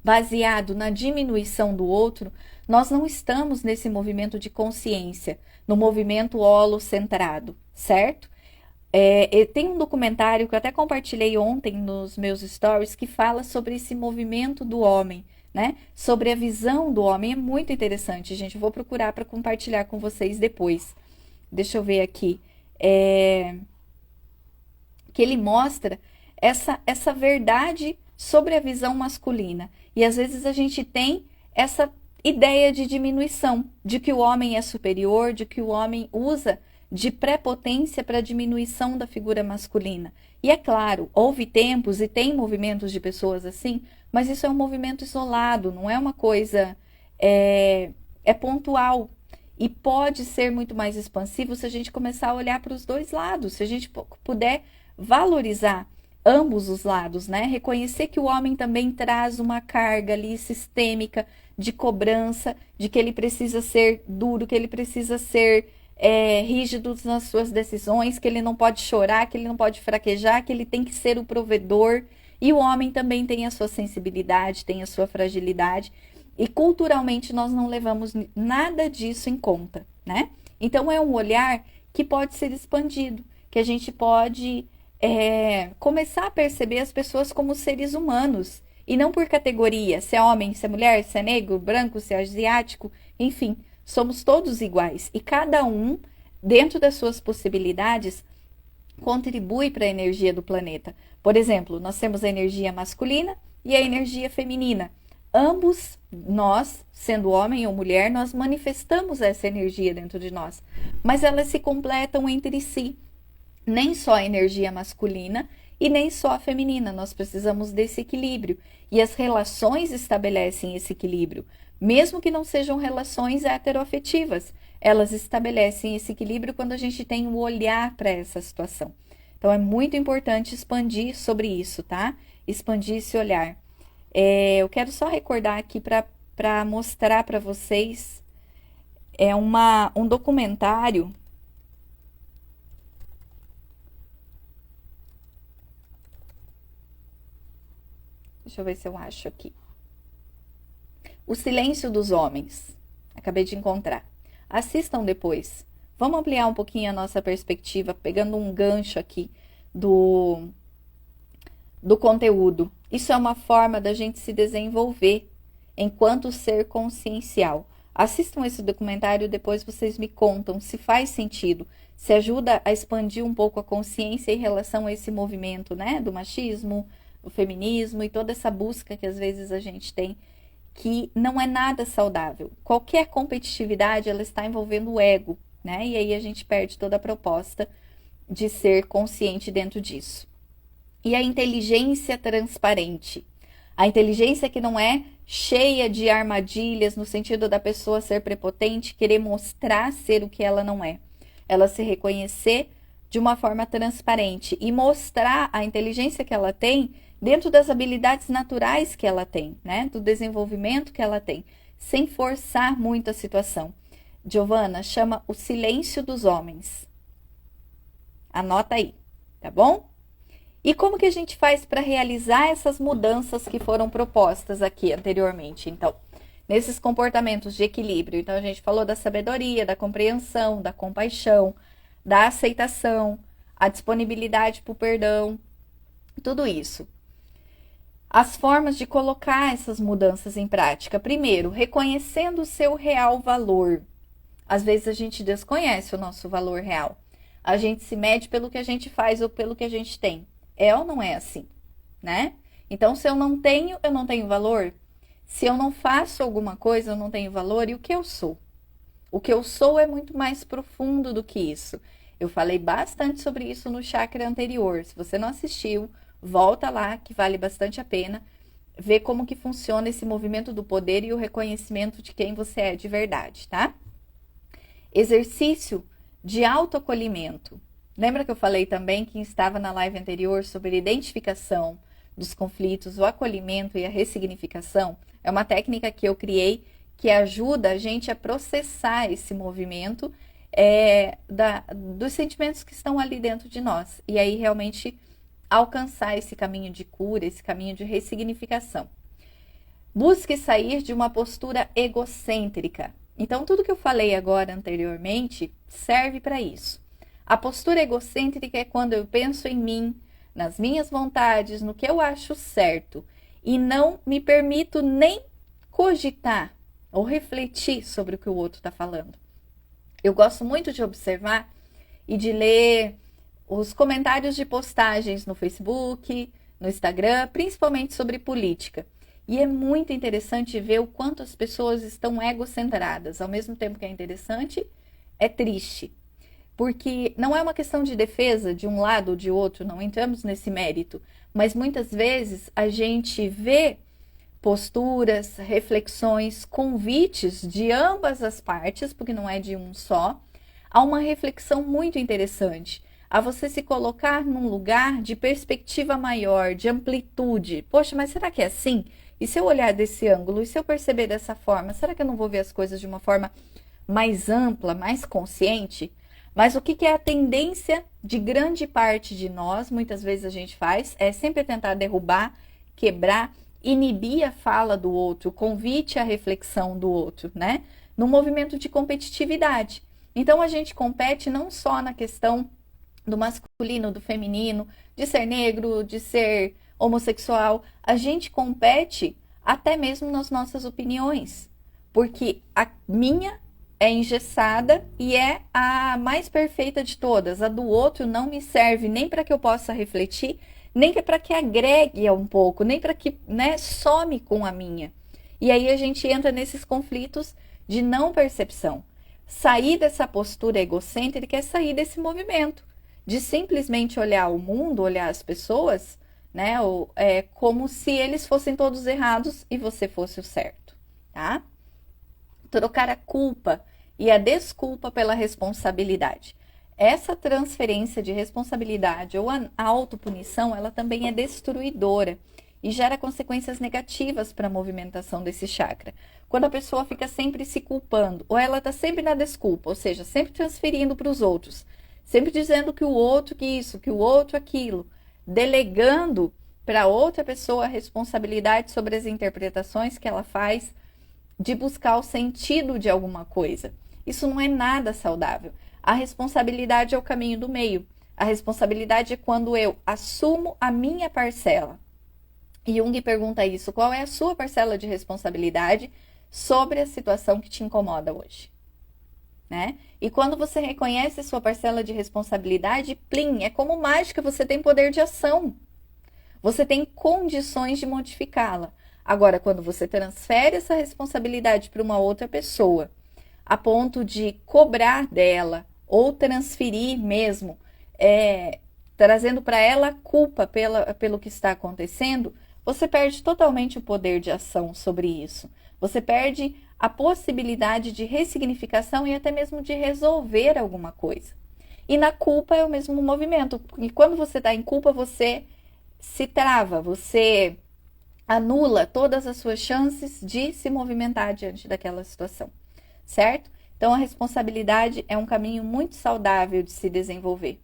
baseado na diminuição do outro, nós não estamos nesse movimento de consciência, no movimento holocentrado, certo? Tem um documentário que eu até compartilhei ontem nos meus stories que fala sobre esse movimento do homem, né? Sobre a visão do homem. É muito interessante, gente. Eu vou procurar para compartilhar com vocês depois. Deixa eu ver aqui. Que ele mostra essa verdade sobre a visão masculina. E às vezes a gente tem essa ideia de diminuição, de que o homem é superior, de que o homem usa de prepotência para diminuição da figura masculina. E é claro, houve tempos e tem movimentos de pessoas assim, mas isso é um movimento isolado, não é uma coisa, é pontual. E pode ser muito mais expansivo se a gente começar a olhar para os dois lados, se a gente puder valorizar ambos os lados, né? Reconhecer que o homem também traz uma carga ali sistêmica de cobrança, de que ele precisa ser duro, que ele precisa ser rígido nas suas decisões, que ele não pode chorar, que ele não pode fraquejar, que ele tem que ser o provedor. E o homem também tem a sua sensibilidade, tem a sua fragilidade. E culturalmente nós não levamos nada disso em conta, né? Então é um olhar que pode ser expandido, que a gente pode começar a perceber as pessoas como seres humanos, e não por categoria, se é homem, se é mulher, se é negro, branco, se é asiático, enfim, somos todos iguais. E cada um, dentro das suas possibilidades, contribui para a energia do planeta. Por exemplo, nós temos a energia masculina e a energia feminina. Ambos, nós, sendo homem ou mulher, nós manifestamos essa energia dentro de nós, mas elas se completam entre si. Nem só a energia masculina e nem só a feminina, nós precisamos desse equilíbrio. E as relações estabelecem esse equilíbrio, mesmo que não sejam relações heteroafetivas, elas estabelecem esse equilíbrio quando a gente tem um olhar para essa situação. Então, é muito importante expandir sobre isso, tá? Expandir esse olhar. Eu quero só recordar aqui para mostrar para vocês um documentário. Deixa eu ver se eu acho aqui. O Silêncio dos Homens. Acabei de encontrar. Assistam depois. Vamos ampliar um pouquinho a nossa perspectiva, pegando um gancho aqui do conteúdo. Isso é uma forma da gente se desenvolver enquanto ser consciencial. Assistam esse documentário, depois vocês me contam se faz sentido, se ajuda a expandir um pouco a consciência em relação a esse movimento, né, do machismo, o feminismo e toda essa busca que às vezes a gente tem, que não é nada saudável. Qualquer competitividade, ela está envolvendo o ego, né? E aí a gente perde toda a proposta de ser consciente dentro disso. E a inteligência transparente. A inteligência que não é cheia de armadilhas, no sentido da pessoa ser prepotente, querer mostrar ser o que ela não é. Ela se reconhecer de uma forma transparente e mostrar a inteligência que ela tem dentro das habilidades naturais que ela tem, né? Do desenvolvimento que ela tem, sem forçar muito a situação. Giovana, chama O Silêncio dos Homens. Anota aí, tá bom? E como que a gente faz para realizar essas mudanças que foram propostas aqui anteriormente? Então, nesses comportamentos de equilíbrio. Então, a gente falou da sabedoria, da compreensão, da compaixão, da aceitação, a disponibilidade para o perdão, tudo isso. As formas de colocar essas mudanças em prática. Primeiro, reconhecendo o seu real valor. Às vezes a gente desconhece o nosso valor real. A gente se mede pelo que a gente faz ou pelo que a gente tem. É ou não é assim, né? Então, se eu não tenho valor. Se eu não faço alguma coisa, eu não tenho valor. E o que eu sou? O que eu sou é muito mais profundo do que isso. Eu falei bastante sobre isso no chakra anterior. Se você não assistiu, volta lá, que vale bastante a pena ver como que funciona esse movimento do poder e o reconhecimento de quem você é de verdade, tá? Exercício de autoacolhimento. Lembra que eu falei também que estava na live anterior sobre a identificação dos conflitos, o acolhimento e a ressignificação? É uma técnica que eu criei que ajuda a gente a processar esse movimento dos sentimentos que estão ali dentro de nós. E aí realmente alcançar esse caminho de cura, esse caminho de ressignificação. Busque sair de uma postura egocêntrica. Então, tudo que eu falei agora anteriormente serve para isso. A postura egocêntrica é quando eu penso em mim, nas minhas vontades, no que eu acho certo, e não me permito nem cogitar ou refletir sobre o que o outro está falando. Eu gosto muito de observar e de ler os comentários de postagens no Facebook, no Instagram, principalmente sobre política. E é muito interessante ver o quanto as pessoas estão egocentradas. Ao mesmo tempo que é interessante, é triste. Porque não é uma questão de defesa de um lado ou de outro, não entramos nesse mérito. Mas muitas vezes a gente vê posturas, reflexões, convites de ambas as partes, porque não é de um só, a uma reflexão muito interessante. A você se colocar num lugar de perspectiva maior, de amplitude. Poxa, mas será que é assim? E se eu olhar desse ângulo? E se eu perceber dessa forma? Será que eu não vou ver as coisas de uma forma mais ampla, mais consciente? Mas o que é a tendência de grande parte de nós, muitas vezes a gente faz, é sempre tentar derrubar, quebrar, inibir a fala do outro, o convite à reflexão do outro, né? No movimento de competitividade. Então a gente compete não só na questão do masculino, do feminino, de ser negro, de ser homossexual, a gente compete até mesmo nas nossas opiniões, porque a minha é engessada e é a mais perfeita de todas. A do outro não me serve nem para que eu possa refletir, nem para que agregue um pouco, nem para que, né, some com a minha. E aí a gente entra nesses conflitos de não percepção. Sair dessa postura egocêntrica é sair desse movimento, de simplesmente olhar o mundo, olhar as pessoas, né, como se eles fossem todos errados e você fosse o certo, tá? Trocar a culpa e a desculpa pela responsabilidade. Essa transferência de responsabilidade ou a autopunição, ela também é destruidora e gera consequências negativas para a movimentação desse chakra. Quando a pessoa fica sempre se culpando, ou ela está sempre na desculpa, ou seja, sempre transferindo para os outros, sempre dizendo que o outro que isso, que o outro aquilo, delegando para outra pessoa a responsabilidade sobre as interpretações que ela faz de buscar o sentido de alguma coisa. Isso não é nada saudável. A responsabilidade é o caminho do meio. A responsabilidade é quando eu assumo a minha parcela. E Jung pergunta isso: qual é a sua parcela de responsabilidade sobre a situação que te incomoda hoje? Né? E quando você reconhece a sua parcela de responsabilidade, plim, é como mágica, você tem poder de ação. Você tem condições de modificá-la. Agora, quando você transfere essa responsabilidade para uma outra pessoa, a ponto de cobrar dela ou transferir mesmo, trazendo para ela a culpa pelo que está acontecendo, você perde totalmente o poder de ação sobre isso. Você perde a possibilidade de ressignificação e até mesmo de resolver alguma coisa. E na culpa é o mesmo movimento. E quando você está em culpa, você se trava, você anula todas as suas chances de se movimentar diante daquela situação, certo? Então, a responsabilidade é um caminho muito saudável de se desenvolver.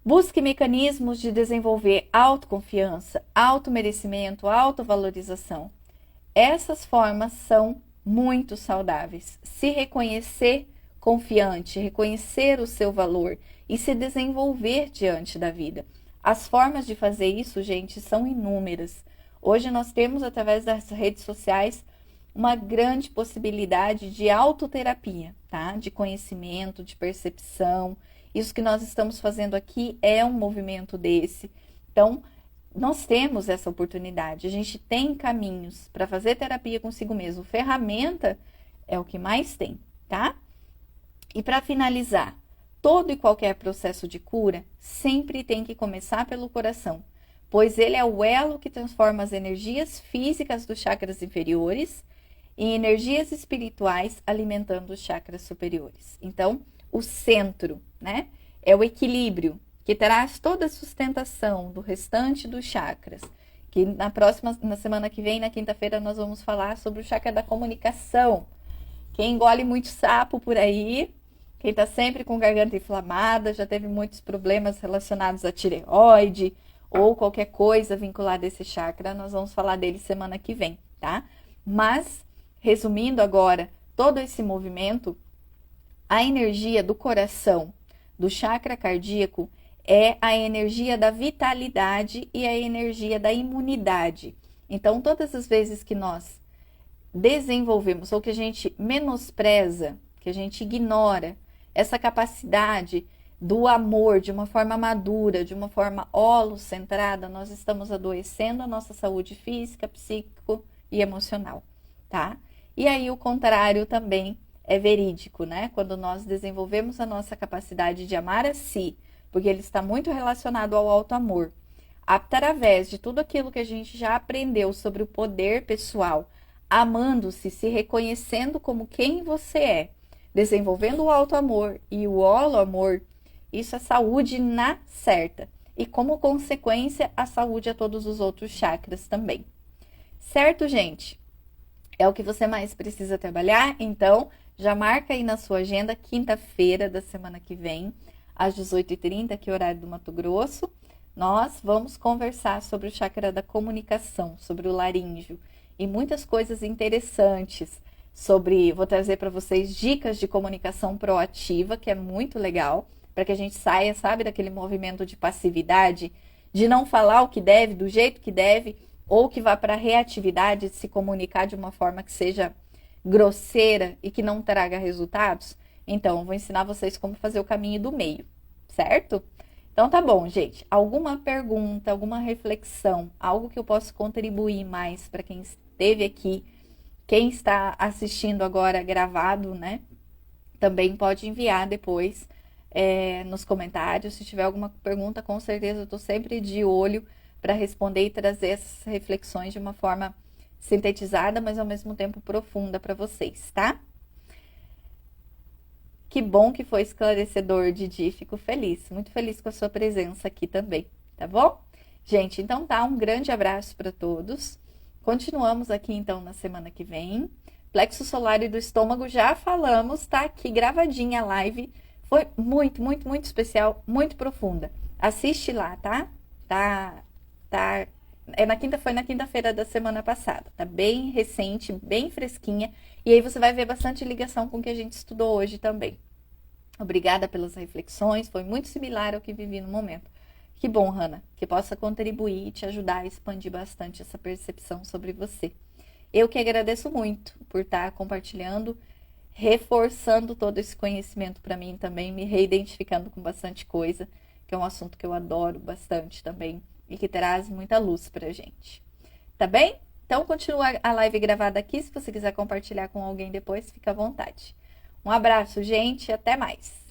Busque mecanismos de desenvolver autoconfiança, automerecimento, autovalorização. Essas formas são muito saudáveis. Se reconhecer confiante, reconhecer o seu valor e se desenvolver diante da vida. As formas de fazer isso, gente, são inúmeras. Hoje nós temos, através das redes sociais, uma grande possibilidade de autoterapia, tá? De conhecimento, de percepção. Isso que nós estamos fazendo aqui é um movimento desse. Então, nós temos essa oportunidade. A gente tem caminhos para fazer terapia consigo mesmo. Ferramenta é o que mais tem, tá? E para finalizar, todo e qualquer processo de cura sempre tem que começar pelo coração, pois ele é o elo que transforma as energias físicas dos chakras inferiores em energias espirituais, alimentando os chakras superiores. Então, o centro, né, é o equilíbrio que traz toda a sustentação do restante dos chakras. Que na semana que vem, na quinta-feira, nós vamos falar sobre o chakra da comunicação. Quem engole muito sapo por aí, quem está sempre com garganta inflamada, já teve muitos problemas relacionados à tireoide ou qualquer coisa vinculada a esse chakra, nós vamos falar dele semana que vem, tá? Mas, resumindo agora todo esse movimento, a energia do coração, do chakra cardíaco, é a energia da vitalidade e a energia da imunidade. Então, todas as vezes que nós desenvolvemos ou que a gente menospreza, que a gente ignora essa capacidade do amor de uma forma madura, de uma forma holocentrada, nós estamos adoecendo a nossa saúde física, psíquica e emocional, tá? E aí o contrário também é verídico, né? Quando nós desenvolvemos a nossa capacidade de amar a si, porque ele está muito relacionado ao auto-amor, através de tudo aquilo que a gente já aprendeu sobre o poder pessoal, amando-se, se reconhecendo como quem você é, desenvolvendo o auto-amor e o holo-amor, isso é saúde na certa. E como consequência, a saúde a todos os outros chakras também. Certo, gente? É o que você mais precisa trabalhar, então já marca aí na sua agenda, quinta-feira da semana que vem, às 18h30, aqui horário do Mato Grosso, nós vamos conversar sobre o chakra da comunicação, sobre o laríngeo e muitas coisas interessantes vou trazer para vocês dicas de comunicação proativa, que é muito legal, para que a gente saia, sabe, daquele movimento de passividade, de não falar o que deve, do jeito que deve, ou que vá para a reatividade de se comunicar de uma forma que seja grosseira e que não traga resultados? Então, eu vou ensinar vocês como fazer o caminho do meio, certo? Então tá bom, gente. Alguma pergunta, alguma reflexão, algo que eu possa contribuir mais para quem esteve aqui, quem está assistindo agora gravado, né? Também pode enviar depois nos comentários. Se tiver alguma pergunta, com certeza eu estou sempre de olho para responder e trazer essas reflexões de uma forma sintetizada, mas ao mesmo tempo profunda para vocês, tá? Que bom que foi esclarecedor, Didi. Fico feliz, muito feliz com a sua presença aqui também, tá bom? Gente, então tá, um grande abraço para todos. Continuamos aqui então na semana que vem. Plexo solar e do estômago já falamos, tá aqui gravadinha a live. Foi muito, muito, muito especial, muito profunda. Assiste lá, tá? Foi na quinta-feira da semana passada. Tá bem recente, bem fresquinha. E aí você vai ver bastante ligação com o que a gente estudou hoje também. Obrigada pelas reflexões, foi muito similar ao que vivi no momento. Que bom, Hanna, que possa contribuir e te ajudar a expandir bastante essa percepção sobre você. Eu que agradeço muito por estar compartilhando, reforçando todo esse conhecimento para mim também, me reidentificando com bastante coisa, que é um assunto que eu adoro bastante também e que traz muita luz pra gente. Tá bem? Então, continua a live gravada aqui. Se você quiser compartilhar com alguém depois, fica à vontade. Um abraço, gente, e até mais.